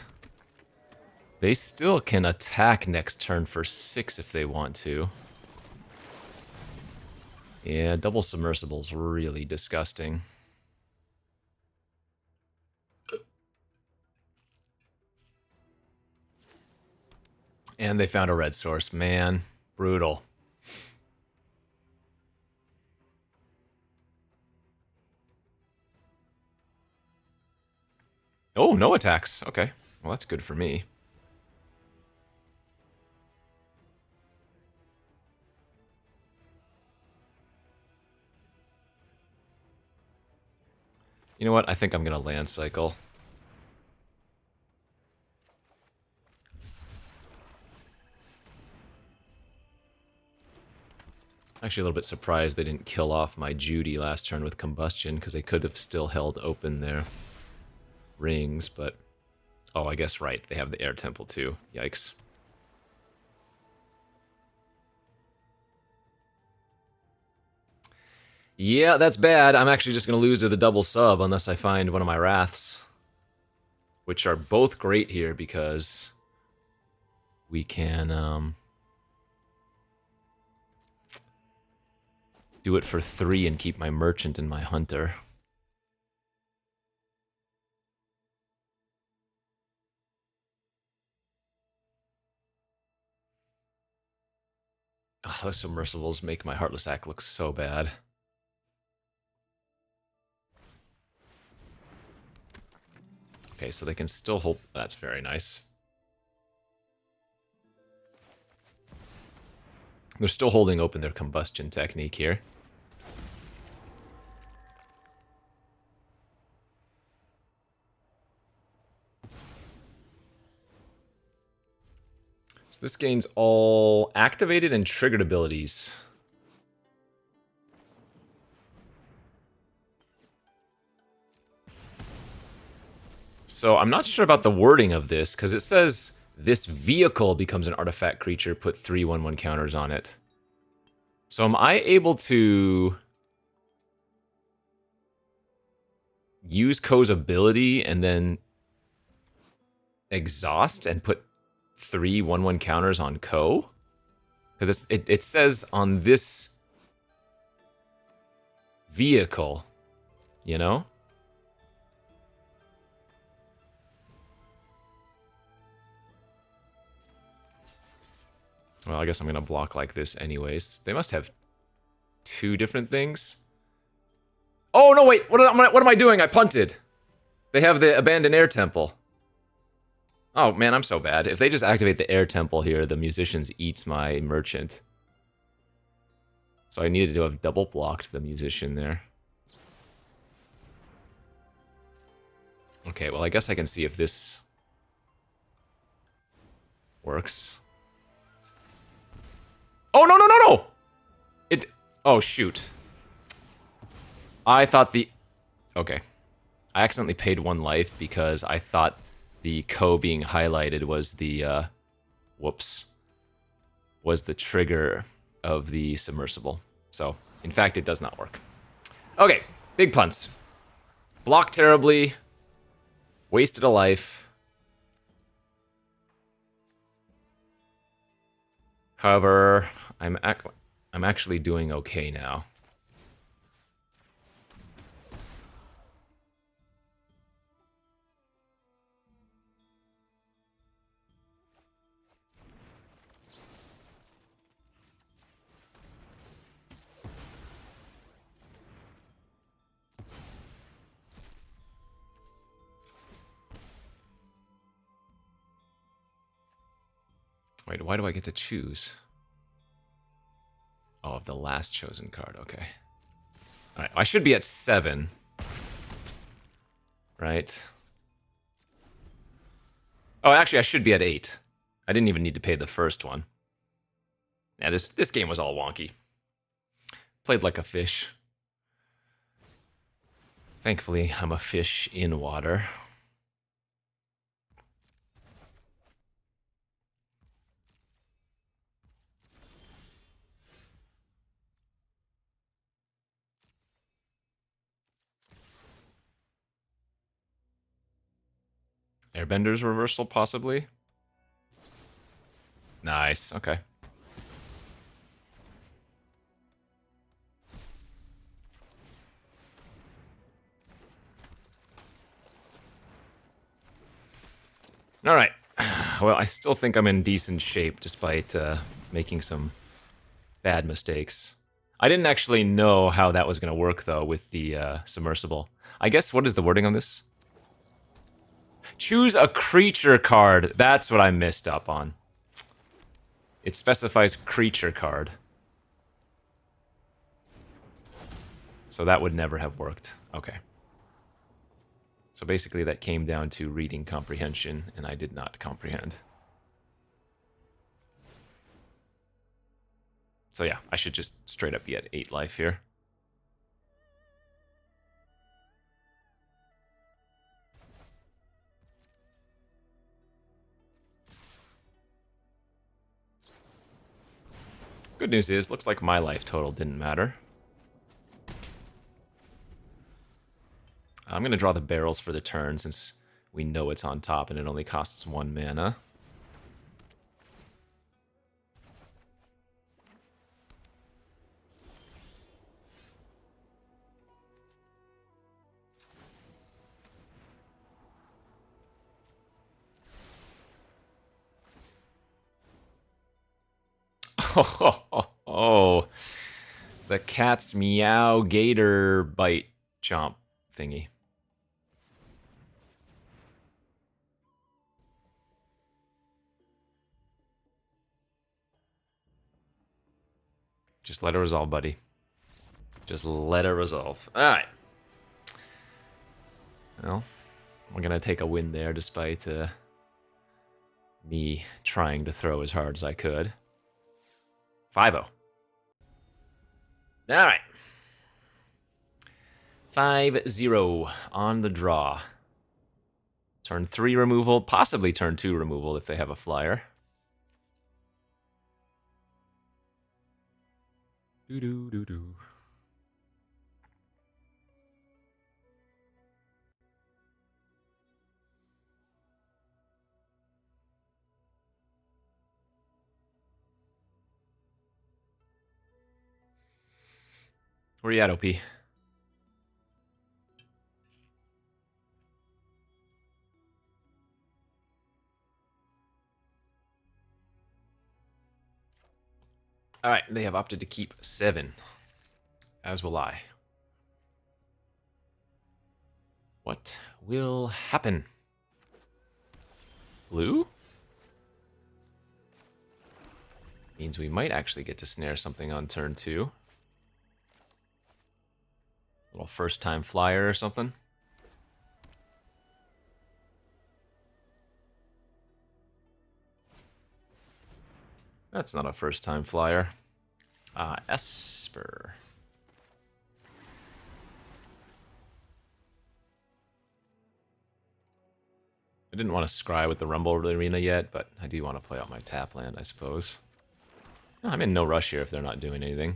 they still can attack next turn for 6 if they want to. Yeah, double submersible's really disgusting. And they found a red source. Man, brutal. Oh, no attacks. Okay. Well, that's good for me. You know what? I think I'm going to land cycle. Actually, a little bit surprised they didn't kill off my Judy last turn with combustion, because they could have still held open their rings, but... Oh, I guess right. They have the air temple too. Yikes. Yeah, that's bad. I'm actually just going to lose to the double sub unless I find one of my Wraths. Which are both great here because we can do it for 3 and keep my Merchant and my Hunter. Oh, those submersibles make my Heartless Act look so bad. Okay, so they can still hold... That's very nice. They're still holding open their combustion technique here. So this gains all activated and triggered abilities. So I'm not sure about the wording of this, because it says this vehicle becomes an artifact creature, put 3/1/1 counters on it. So am I able to use Ko's ability and then exhaust and put 3/1/1 counters on Ko? Because it says on this vehicle, you know? Well, I guess I'm going to block like this anyways. They must have 2 different things. Oh, no, wait. What am I doing? I punted. They have the abandoned air temple. Oh, man, I'm so bad. If they just activate the air temple here, the Musicians eats my Merchant. So I needed to have double blocked the Musician there. Okay, well, I guess I can see if this works. Oh, no, no, no, no! It... Oh, shoot. I thought the... Okay. I accidentally paid 1 life because I thought the Ko being highlighted was the, whoops. Was the trigger of the submersible. So, in fact, it does not work. Okay, big punts. Blocked terribly. Wasted a life. However, I'm actually doing okay now. Wait, why do I get to choose? Oh, of the last chosen card, okay. Alright, I should be at 7. Right? Oh, actually, I should be at 8. I didn't even need to pay the first one. Yeah, this game was all wonky. Played like a fish. Thankfully, I'm a fish in water. Airbender's reversal, possibly? Nice, okay. Alright. Well, I still think I'm in decent shape, despite making some bad mistakes. I didn't actually know how that was going to work, though, with the submersible. I guess, what is the wording on this? Choose a creature card. That's what I messed up on. It specifies creature card. So that would never have worked. Okay. So basically that came down to reading comprehension, and I did not comprehend. So yeah, I should just straight up be at 8 life here. Good news is, looks like my life total didn't matter. I'm going to draw the barrels for the turn, since we know it's on top and it only costs 1 mana. Oh, the cat's meow gator bite chomp thingy. Just let it resolve, buddy. Just let it resolve. Alright. Well, we're going to take a win there despite me trying to throw as hard as I could. 5-0. Alright. 5-0 on the draw. Turn 3 removal, possibly turn 2 removal if they have a flyer. Doo-doo-doo-doo. Where you at, OP? Alright, they have opted to keep 7. As will I. What will happen? Blue? Means we might actually get to snare something on turn 2. Little first time flyer or something. That's not a first time flyer. Esper. I didn't want to scry with the Rumble Arena yet, but I do want to play out my tap land, I suppose. No, I'm in no rush here if they're not doing anything.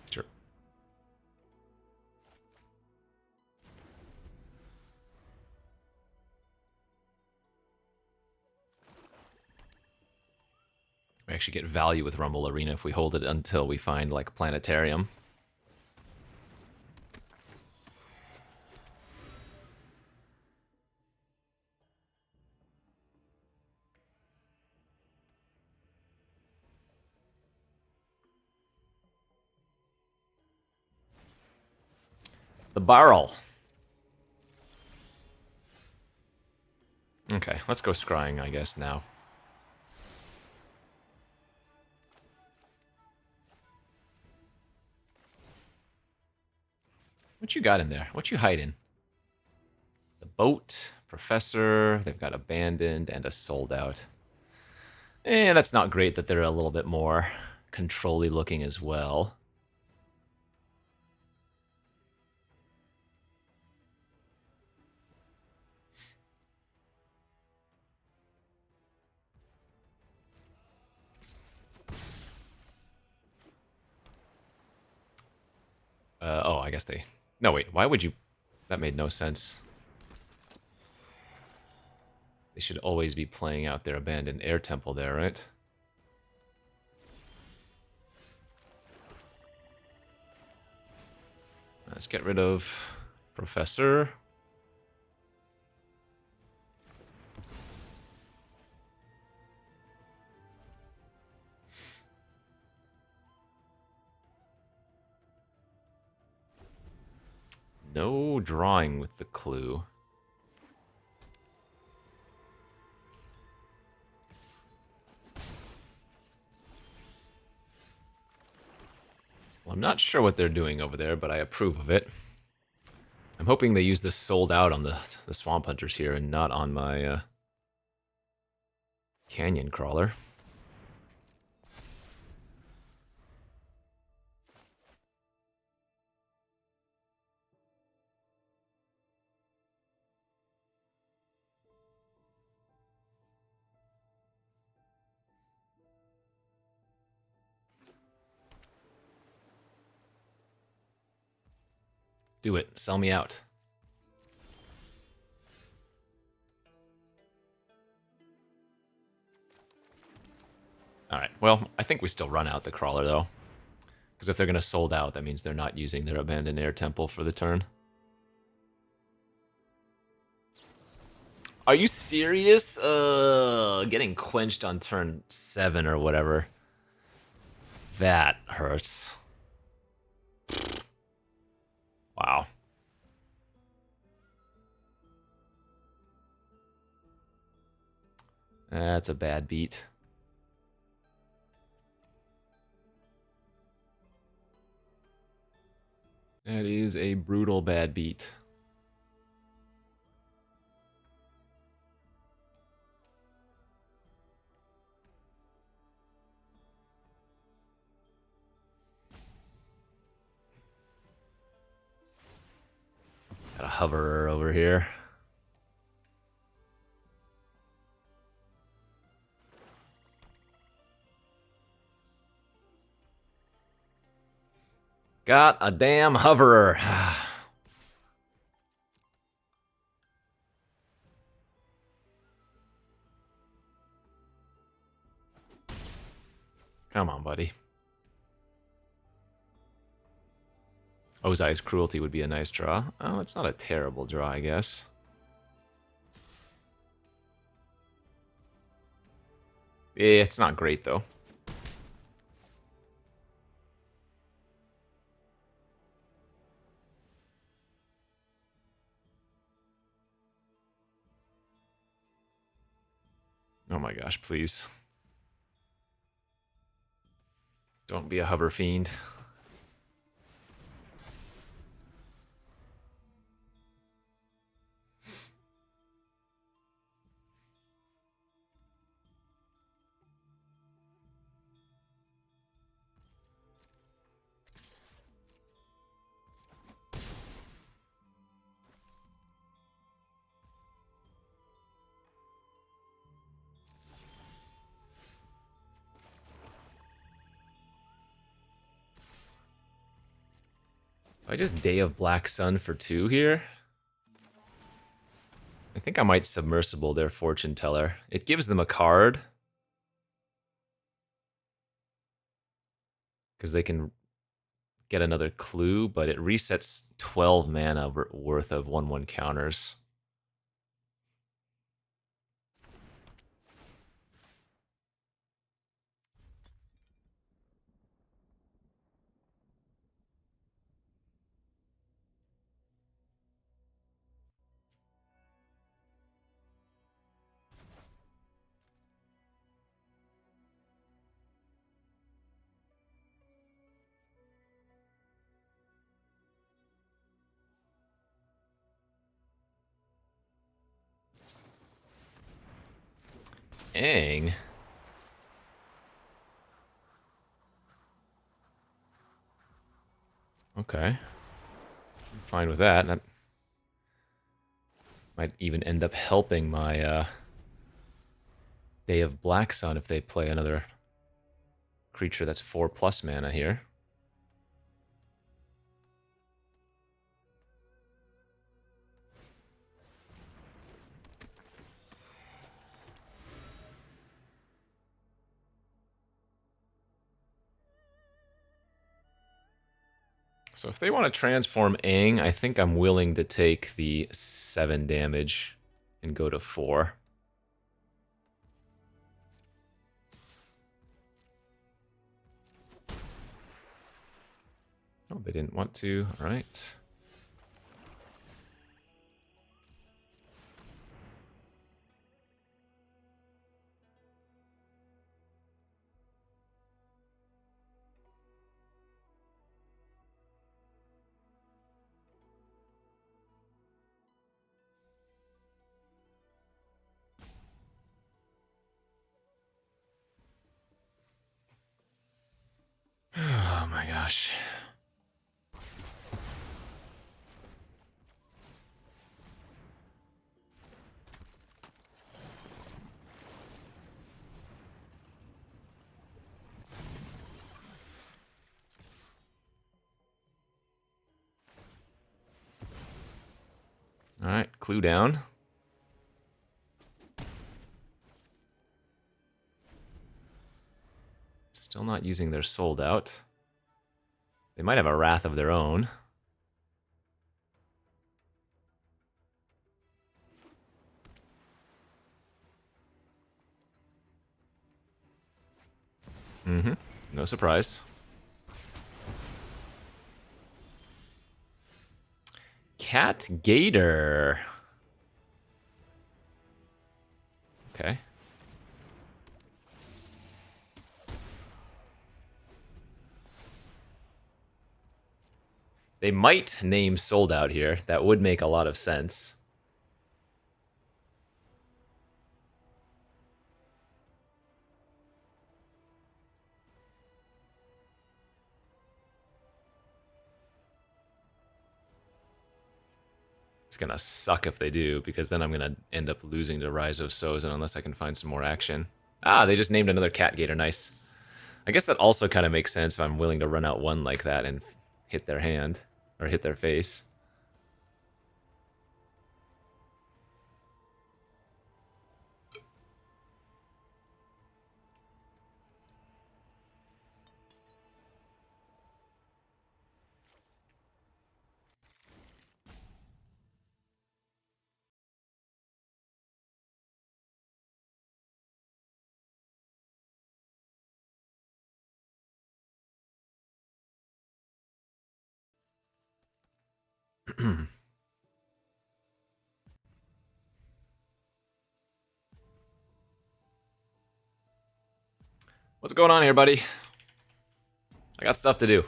Sure. We actually get value with Rumble Arena if we hold it until we find, like, Planetarium. The barrel. Okay, let's go scrying, I guess, now. What you got in there? What you hiding? The boat, professor, they've got abandoned, and a sold out. That's not great that they're a little bit more control-y looking as well. Oh, I guess they... No, wait, why would you... That made no sense. They should always be playing out their abandoned air temple there, right? Let's get rid of Professor. No drawing with the clue. Well, I'm not sure what they're doing over there, but I approve of it. I'm hoping they use this sold out on the Swamp Hunters here and not on my Canyon Crawler. Do it. Sell me out. Alright, well, I think we still run out the Crawler, though. Because if they're going to sold out, that means they're not using their Abandoned Air Temple for the turn. Are you serious? Getting quenched on turn 7 or whatever. That hurts. Wow. That's a bad beat. That is a brutal bad beat. Got a hoverer over here. Got a damn hoverer. Come on, buddy. Ozai's Cruelty would be a nice draw. Oh, it's not a terrible draw, I guess. Yeah, it's not great, though. Oh my gosh, please. Don't be a hover fiend. I just Day of Black Sun for 2 here. I think I might Submersible their Fortune Teller. It gives them a card. Because they can get another clue, but it resets 12 mana worth of 1/1 counters. Aang. Okay. I'm fine with that. That might even end up helping my Day of Black Sun if they play another creature that's 4+ mana here. So if they want to transform Aang, I think I'm willing to take the 7 damage and go to 4. Oh, they didn't want to. All right. Oh my gosh. All right, clue down. Still not using their sold out. They might have a wrath of their own. Mm-hmm. No surprise. Cat Gator. Okay. They might name sold out here. That would make a lot of sense. It's gonna suck if they do, because then I'm gonna end up losing to Rise of Sozin unless I can find some more action. Ah, they just named another Cat Gator. Nice. I guess that also kind of makes sense if I'm willing to run out one like that and hit their hand, or hit their face. What's going on here, buddy? I got stuff to do.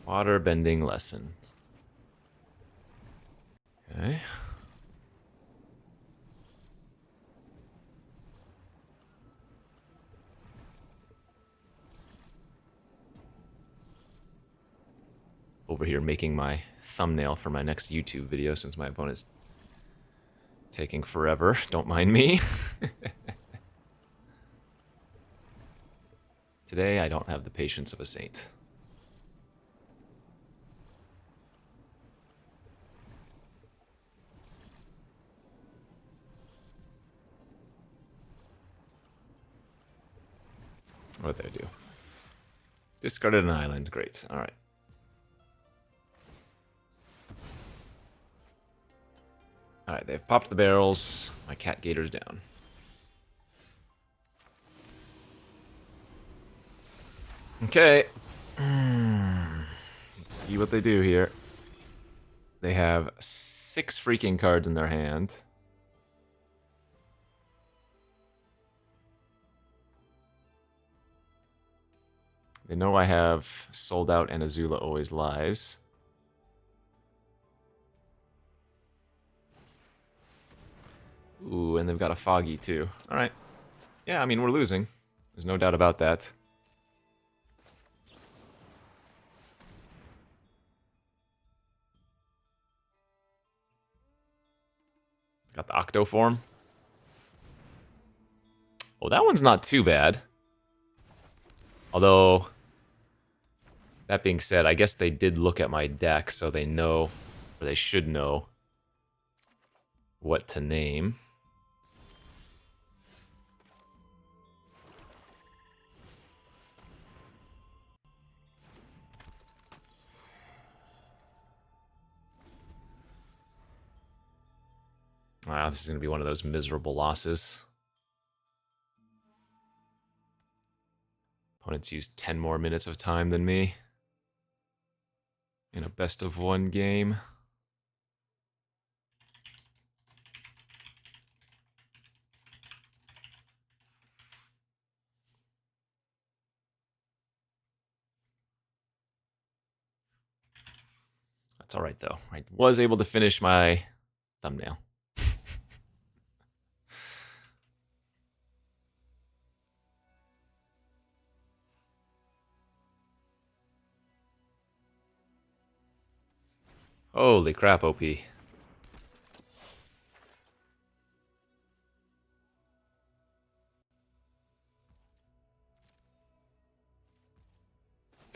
Water bending lesson. Okay. Over here making my thumbnail for my next YouTube video since my opponent's taking forever. Don't mind me. Today I don't have the patience of a saint. What did I do? Discarded an island. Great. All right. All right, they've popped the barrels. My Cat Gator's down. Okay. Let's see what they do here. They have 6 freaking cards in their hand. They know I have Sold Out and Azula Always Lies. Ooh, and they've got a Foggy too. Alright. Yeah, I mean, we're losing. There's no doubt about that. Got the Octo form. Oh, that one's not too bad. Although, that being said, I guess they did look at my deck, so they know, or they should know, what to name. Wow, this is going to be one of those miserable losses. Opponents used 10 more minutes of time than me in a best-of-1 game. That's alright, though. I was able to finish my thumbnail. Holy crap, OP. It's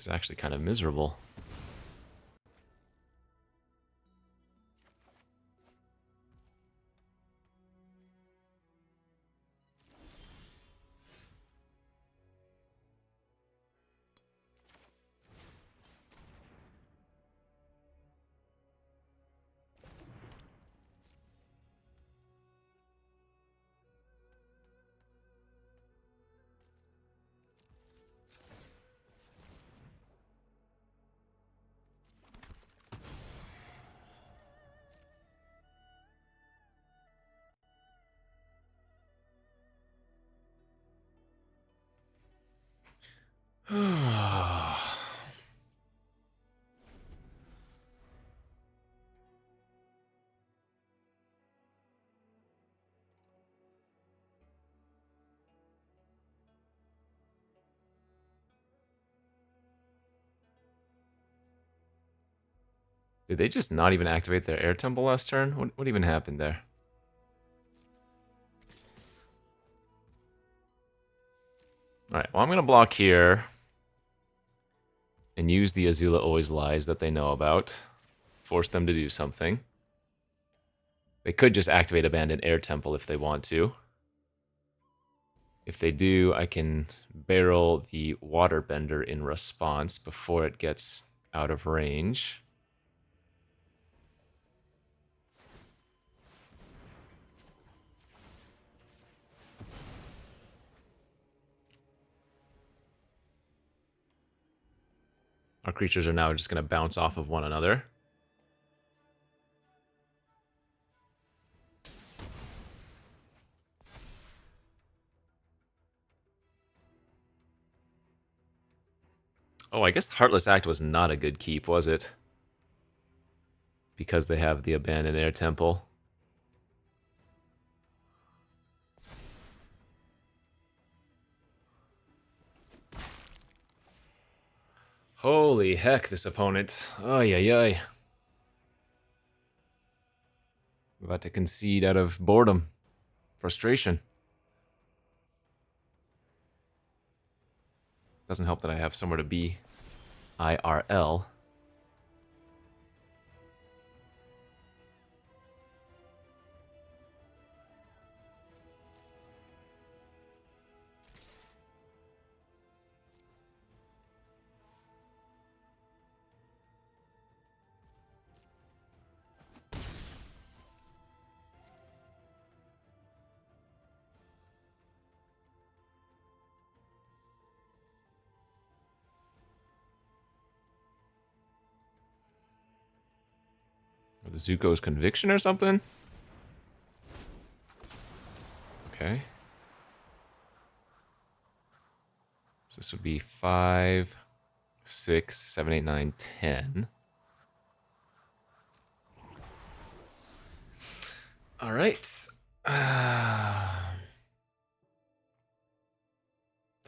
actually kind of miserable. Did they just not even activate their air temple last turn? What even happened there? Alright, well, I'm going to block here and use the Azula Always Lies that they know about. Force them to do something. They could just activate Abandoned Air Temple if they want to. If they do, I can barrel the Waterbender in response before it gets out of range. Our creatures are now just going to bounce off of one another. Oh, I guess Heartless Act was not a good keep, was it? Because they have the Abandoned Air Temple. Holy heck, this opponent. Ay, ay, ay. I'm about to concede out of boredom. Frustration. Doesn't help that I have somewhere to be IRL. Zuko's Conviction or something? Okay. So this would be 5, 6, 7, 8, 9, 10. All right. So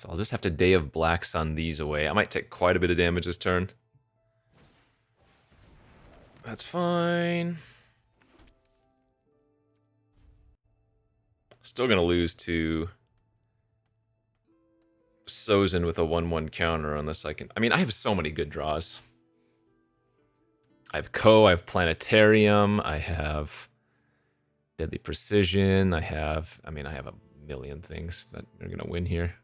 I'll just have to Day of Black Sun these away. I might take quite a bit of damage this turn. That's fine. Still gonna lose to Sozin with a 1/1 counter unless I can. I mean, I have so many good draws. I have I have Planetarium, I have Deadly Precision, I have a million things that are gonna win here.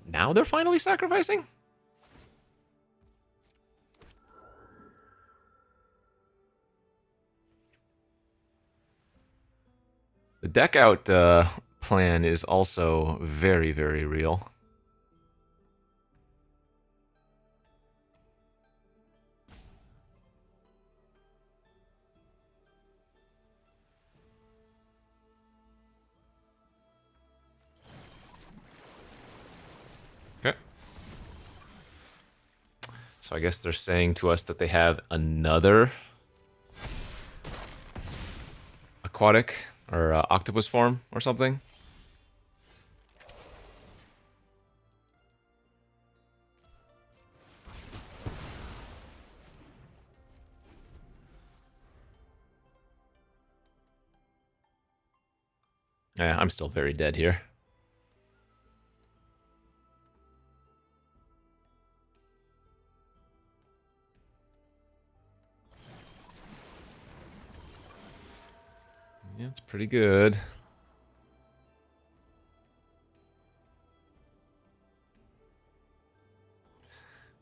Now they're finally sacrificing? The deck out plan is also very, very real. Okay. So I guess they're saying to us that they have another aquatic or octopus form or something. Yeah, I'm still very dead here. Yeah, it's pretty good. I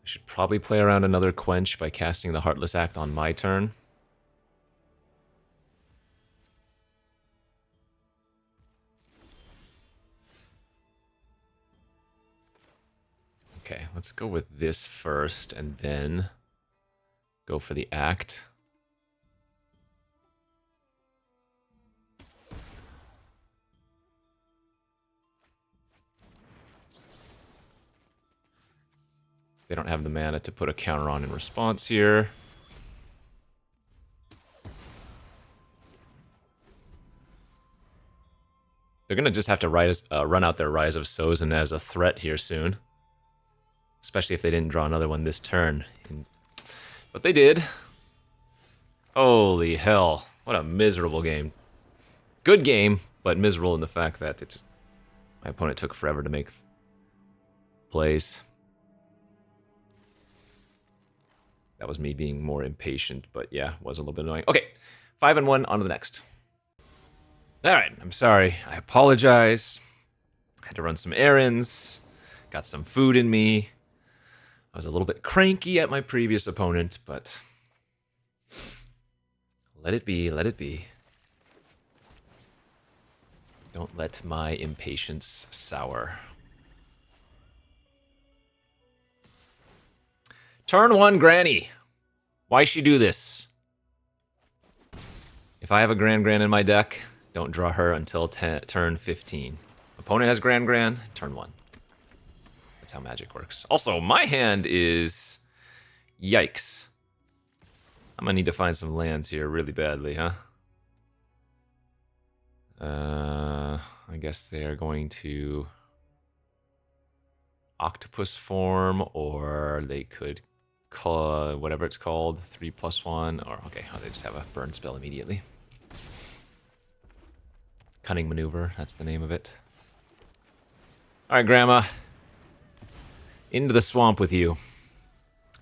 should probably play around another Quench by casting the Heartless Act on my turn. Okay, let's go with this first and then go for the Act. They don't have the mana to put a counter on in response here. They're going to just have to run out their Rise of Sozin as a threat here soon. Especially if they didn't draw another one this turn. But they did. Holy hell. What a miserable game. Good game, but miserable in the fact that my opponent took forever to make plays. That was me being more impatient, but yeah, was a little bit annoying. Okay, 5-1, on to the next. All right, I'm sorry. I apologize. I had to run some errands. Got some food in me. I was a little bit cranky at my previous opponent, but let it be, let it be. Don't let my impatience sour. Turn 1, Granny. Why she do this? If I have a Gran in my deck, don't draw her until turn 15. Opponent has Gran, turn 1. That's how Magic works. Also, my hand is... Yikes. I'm gonna need to find some lands here really badly, huh? I guess they are going to... Octopus form, or they could call whatever it's called, 3+1, or okay, they just have a burn spell immediately. Cunning Maneuver, that's the name of it. Alright, Grandma. Into the swamp with you.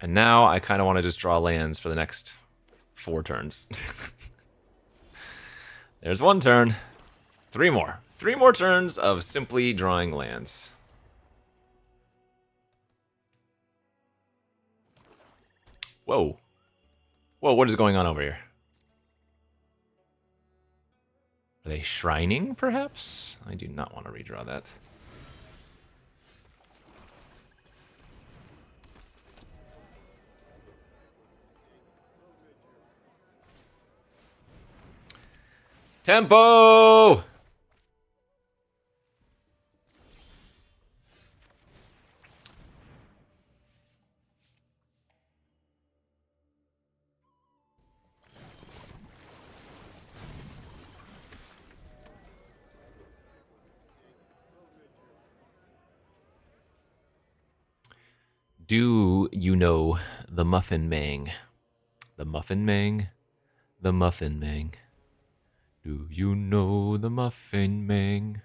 And now I kind of want to just draw lands for the next 4 turns. There's 1 turn. 3 more. 3 more turns of simply drawing lands. Whoa. Whoa, what is going on over here? Are they shrining, perhaps? I do not want to redraw that. Tempo! Do you know the Muffin Mang? The Muffin Mang? The Muffin Mang. Do you know the Muffin Mang?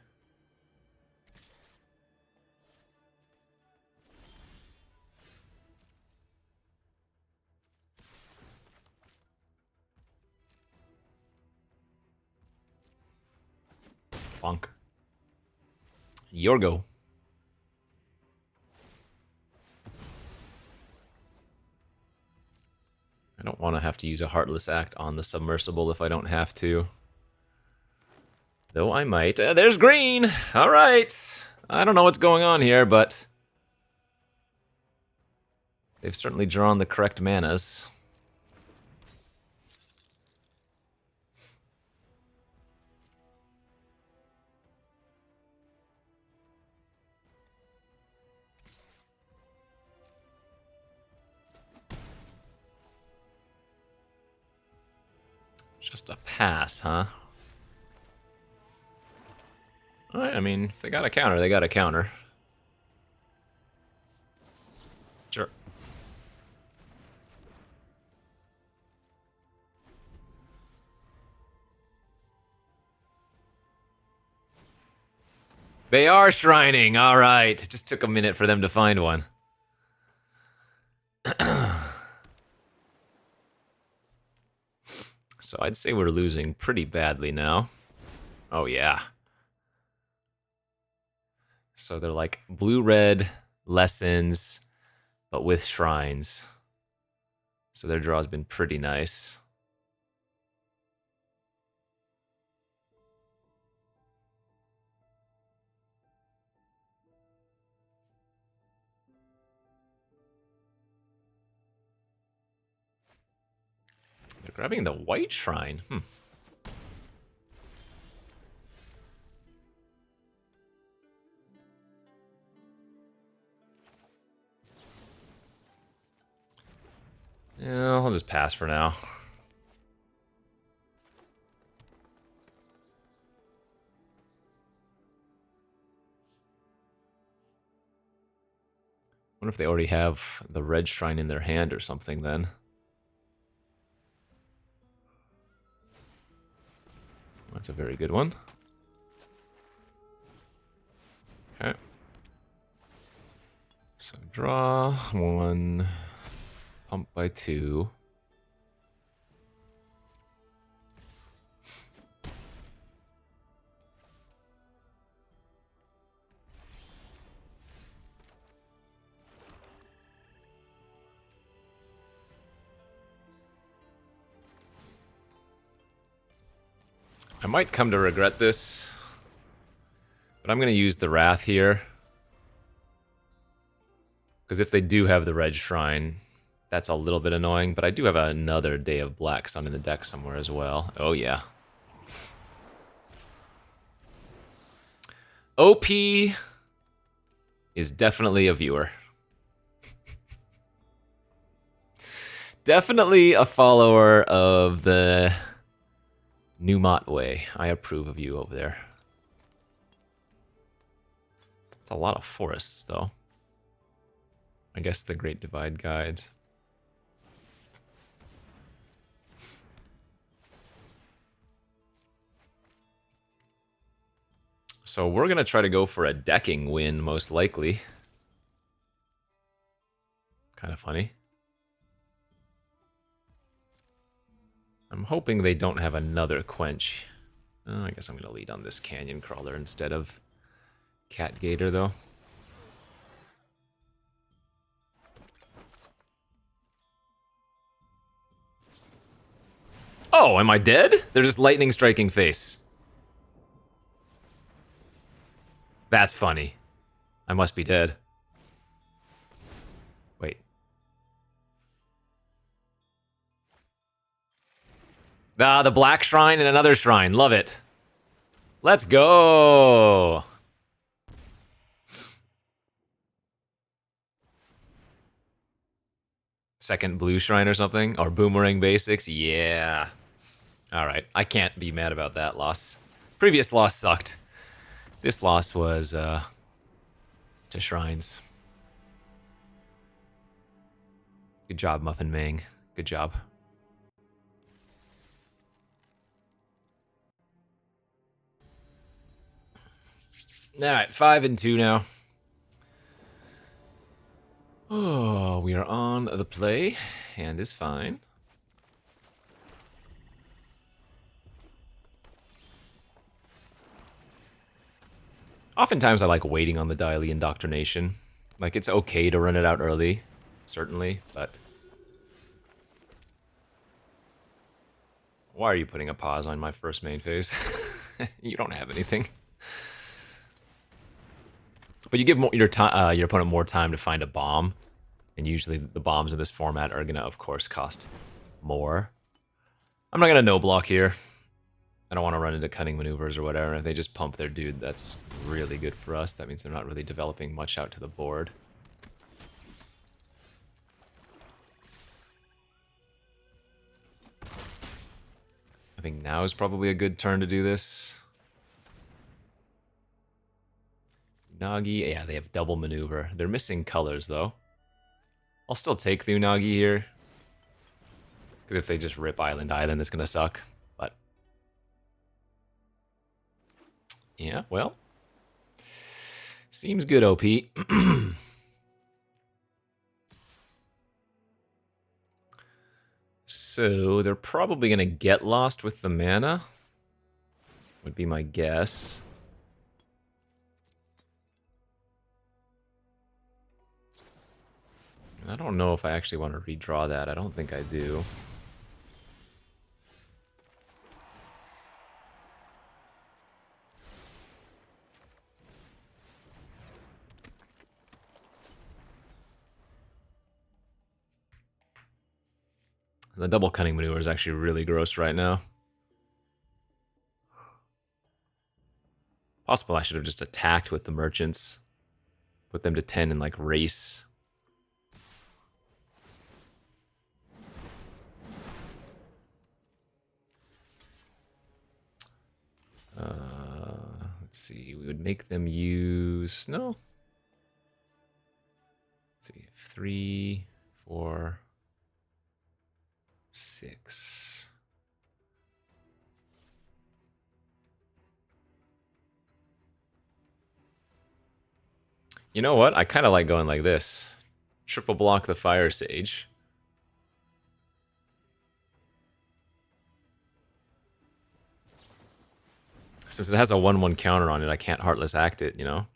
Bonk. Yorgo. I don't want to have to use a Heartless Act on the Submersible if I don't have to. Though I might. There's green! Alright! I don't know what's going on here, but they've certainly drawn the correct manas. Just a pass, huh? Alright, I mean, if they got a counter, they got a counter. Sure. They are shrining, alright. It just took a minute for them to find one. So I'd say we're losing pretty badly now. Oh yeah. So they're like blue-red lessons, but with shrines. So their draw's been pretty nice. They're grabbing the white shrine. Yeah, I'll just pass for now. Wonder if they already have the red shrine in their hand or something then. That's a very good one. Okay. So draw one, pump by two. I might come to regret this, but I'm going to use the Wrath here. Because if they do have the red shrine, that's a little bit annoying, but I do have another Day of Black Sun in the deck somewhere as well. Oh yeah. OP is definitely a viewer. Definitely a follower of the Numot way. I approve of you over there. It's a lot of forests, though. I guess the Great Divide Guide. So we're going to try to go for a decking win, most likely. Kind of funny. I'm hoping they don't have another Quench. Oh, I guess I'm going to lead on this Canyon Crawler instead of Cat Gator, though. Oh, am I dead? They're just lightning striking face. That's funny. I must be dead. Wait. Ah, the black shrine and another shrine. Love it. Let's go. Second blue shrine or something? Or boomerang basics? Yeah. Alright, I can't be mad about that loss. Previous loss sucked. This loss was, to shrines. Good job, Muffin Mang. Good job. Alright, 5-2 now. Oh, we are on the play. Hand is fine. Oftentimes I like waiting on the Daily Indoctrination. Like, it's okay to run it out early, certainly, but... Why are you putting a pause on my first main phase? You don't have anything. But you give your opponent more time to find a bomb, and usually the bombs in this format are gonna, of course, cost more. I'm not gonna no block here. I don't want to run into cunning maneuvers or whatever. If they just pump their dude, that's really good for us. That means they're not really developing much out to the board. I think now is probably a good turn to do this. Unagi, yeah, they have double maneuver. They're missing colors, though. I'll still take the Unagi here. Because if they just rip Island, it's going to suck. But, yeah, well. Seems good, OP. So, they're probably going to get lost with the mana. Would be my guess. I don't know if I actually want to redraw that. I don't think I do. The double cunning maneuver is actually really gross right now. Possible I should have just attacked with the merchants. Put them to 10 and, like, race. Let's see. We would make them use... No. Let's see. 3, 4, 6... You know what? I kind of like going like this. Triple block the Fire Sage. Since it has a 1/1 counter on it, I can't Heartless Act it, you know?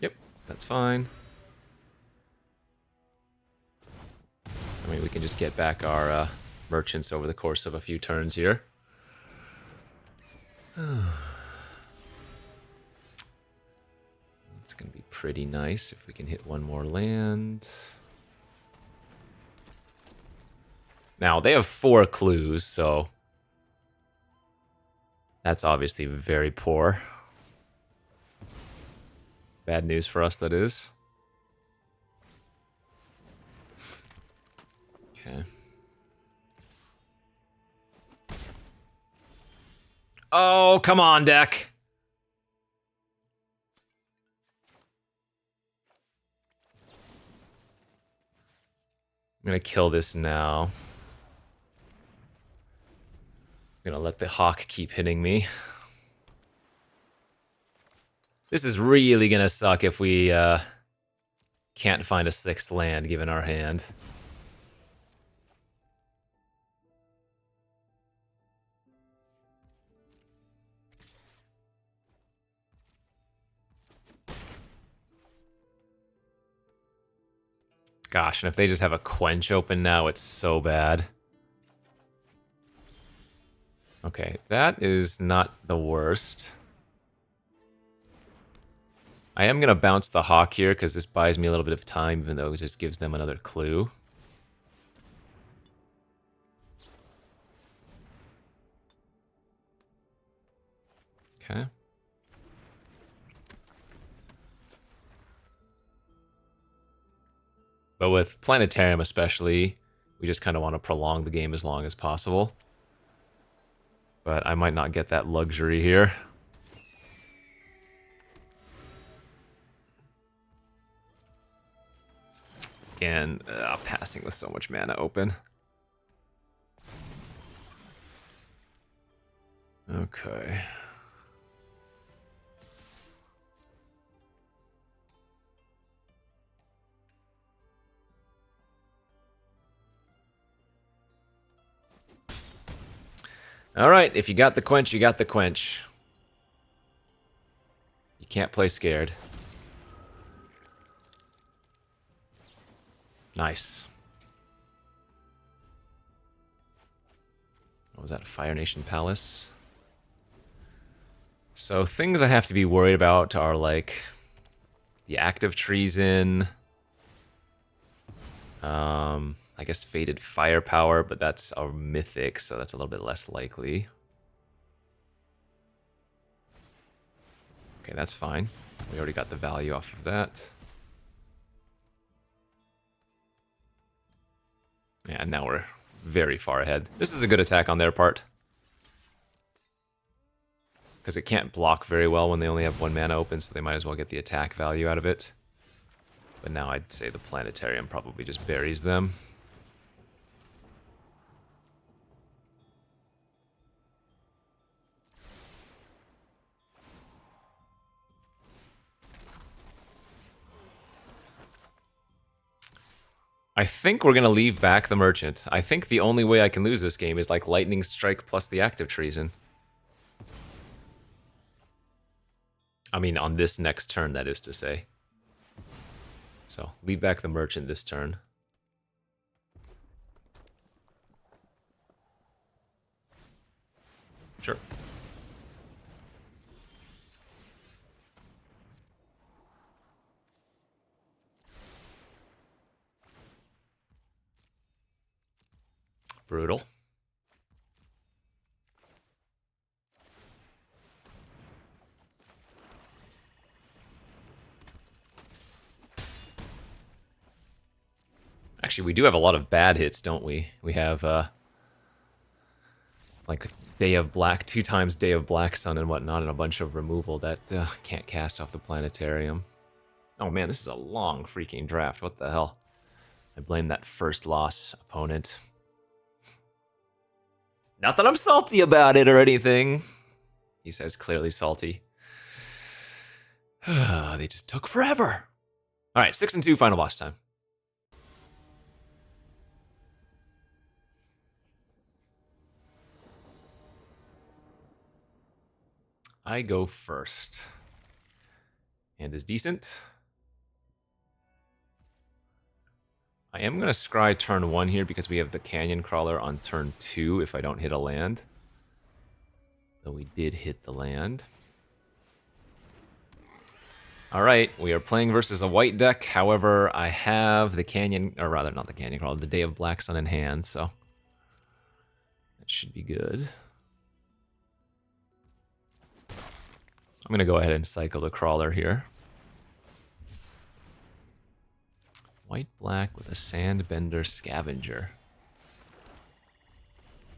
Yep, that's fine. I mean, we can just get back our merchants over the course of a few turns here. It's going to be pretty nice if we can hit one more land. Now, they have 4 clues, so that's obviously very poor. Bad news for us, that is. Okay. Oh, come on, deck. I'm gonna kill this now. I'm gonna let the hawk keep hitting me. This is really gonna suck if we can't find a 6th land given our hand. Gosh, and if they just have a Quench open now, it's so bad. Okay, that is not the worst. I am going to bounce the Hawk here because this buys me a little bit of time, even though it just gives them another clue. Okay. But with Planetarium especially, we just kind of want to prolong the game as long as possible. But I might not get that luxury here. Again, passing with so much mana open. Okay. Alright, if you got the quench, you got the quench. You can't play scared. Nice. What was that? Fire Nation Palace? So things I have to be worried about are like the active treason. I guess Fated Firepower, but that's a mythic, so that's a little bit less likely. Okay, that's fine. We already got the value off of that. Yeah, now we're very far ahead. This is a good attack on their part. Because it can't block very well when they only have 1 mana open, so they might as well get the attack value out of it. But now I'd say the Planetarium probably just buries them. I think we're going to leave back the Merchant. I think the only way I can lose this game is like Lightning Strike plus the active treason. I mean, on this next turn, that is to say. So, leave back the Merchant this turn. Sure. Brutal. Actually, we do have a lot of bad hits, don't we? We have, like, Day of Black, 2 times Day of Black Sun and whatnot, and a bunch of removal that can't cast off the Planetarium. Oh man, this is a long freaking draft. What the hell? I blame that first loss opponent. Not that I'm salty about it or anything. He says clearly salty. They just took forever. All right, 6 and 2, final boss time. I go first. Hand is decent. I am going to scry turn 1 here because we have the Canyon Crawler on turn 2 if I don't hit a land. Though we did hit the land. Alright, we are playing versus a white deck. However, I have the Canyon, or rather not the Canyon Crawler, the Day of Black Sun in hand, so that should be good. I'm going to go ahead and cycle the Crawler here. White-black with a Sandbender Scavenger.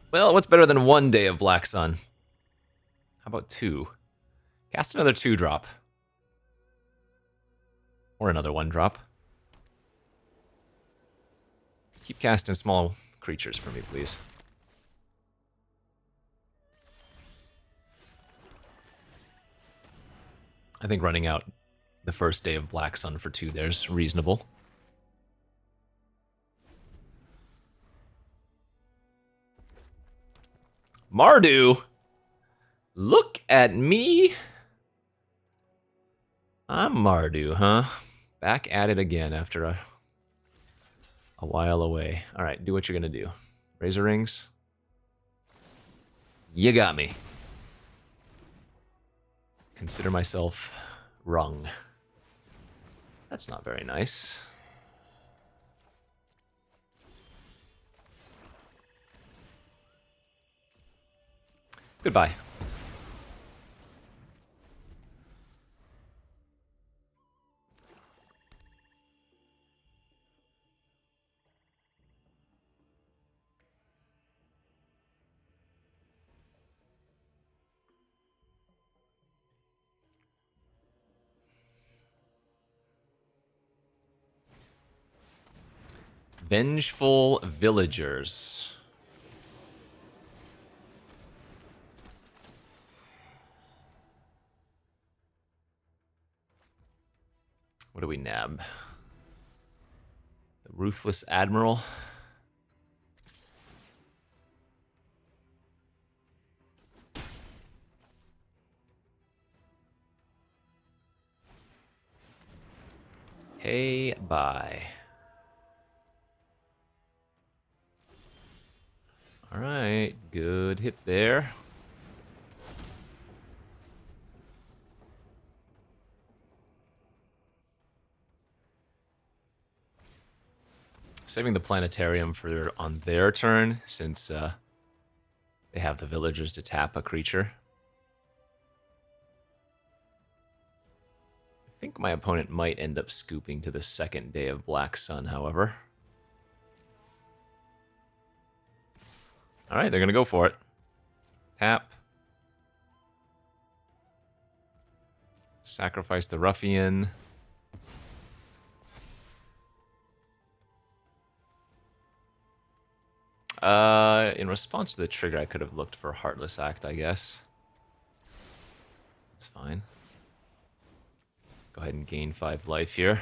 Well, what's better than 1 Day of Black Sun? How about 2? Cast another 2-drop. Or another 1-drop. Keep casting small creatures for me, please. I think running out the first Day of Black Sun for 2 there's reasonable. Mardu! Look at me! I'm Mardu, huh? Back at it again after a while away. Alright, do what you're gonna do. Razor Rings. You got me. Consider myself wrong. That's not very nice. Goodbye. Vengeful Villagers. What do we nab? The Ruthless Admiral. Hey, bye. Alright, good hit there. Saving the planetarium for on their turn, since they have the villagers to tap a creature. I think my opponent might end up scooping to the second day of Black Sun, however. Alright, they're going to go for it. Tap. Sacrifice the ruffian. In response to the trigger, I could have looked for Heartless Act, I guess. That's fine. Go ahead and gain 5 life here.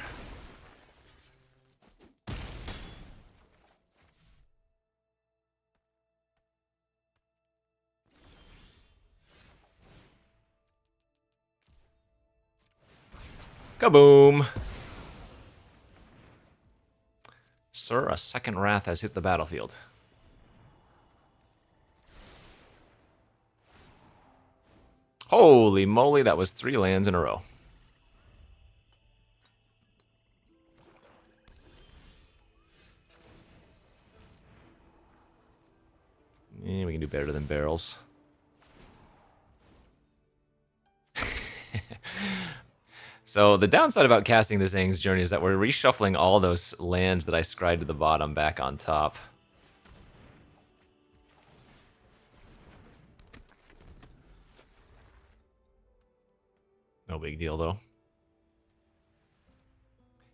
Kaboom! Sir, a second Wrath has hit the battlefield. Holy moly, that was 3 lands in a row. Yeah, we can do better than barrels. So the downside about casting this Aang's Journey is that we're reshuffling all those lands that I scried to the bottom back on top. No big deal, though.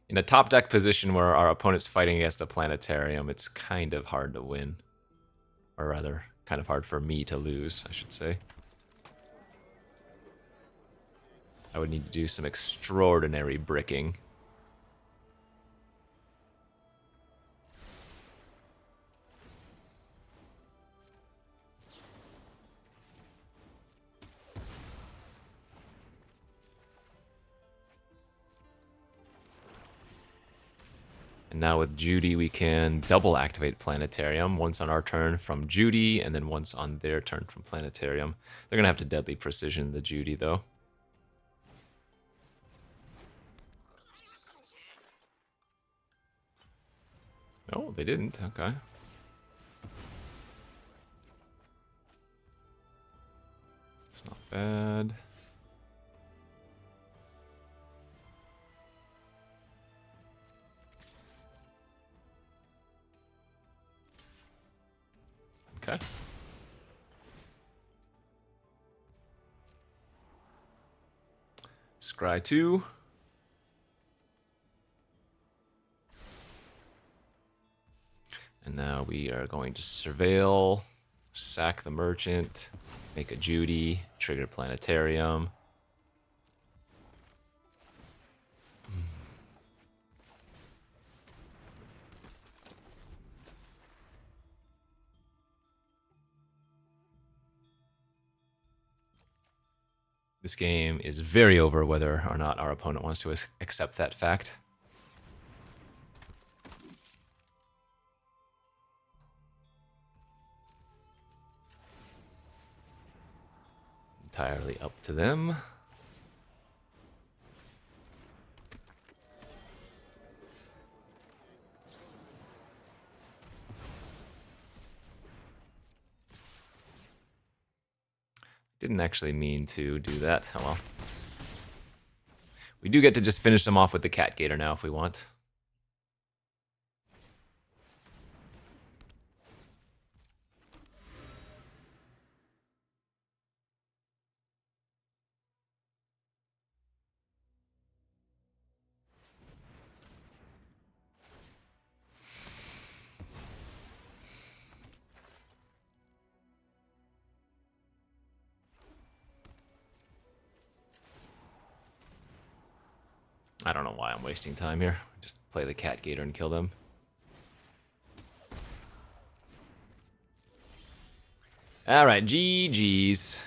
In a top deck position where our opponent's fighting against a planetarium, it's kind of hard to win. Or rather, kind of hard for me to lose, I should say. I would need to do some extraordinary bricking. And now with Judy, we can double activate Planetarium, once on our turn from Judy, and then once on their turn from Planetarium. They're going to have to Deadly Precision the Judy, though. Oh, they didn't. Okay. It's not bad. Okay. Scry 2. And now we are going to Surveil, sack the Merchant, make a Judy, trigger Planetarium. This game is very over whether or not our opponent wants to accept that fact. Entirely up to them. Didn't actually mean to do that. Oh well. We do get to just finish them off with the Cat Gator now if we want. I don't know why I'm wasting time here. Just play the Cat Gator and kill them. Alright, GG's.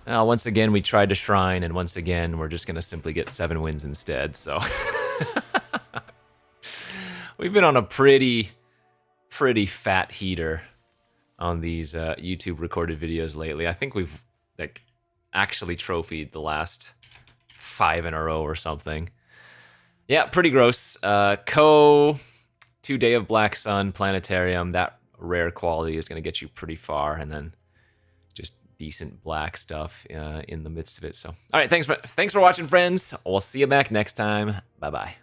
Well, once again, we tried to shrine, and once again, we're just going to simply get 7 wins instead, so... We've been on a pretty fat heater on these YouTube recorded videos lately. I think we've like actually trophied the last 5 in a row or something. Yeah, pretty gross. Co, 2 Day of Black Sun, Planetarium, that rare quality is going to get you pretty far, and then just decent black stuff in the midst of it. So, all right, thanks for watching, friends. We'll see you back next time. Bye-bye.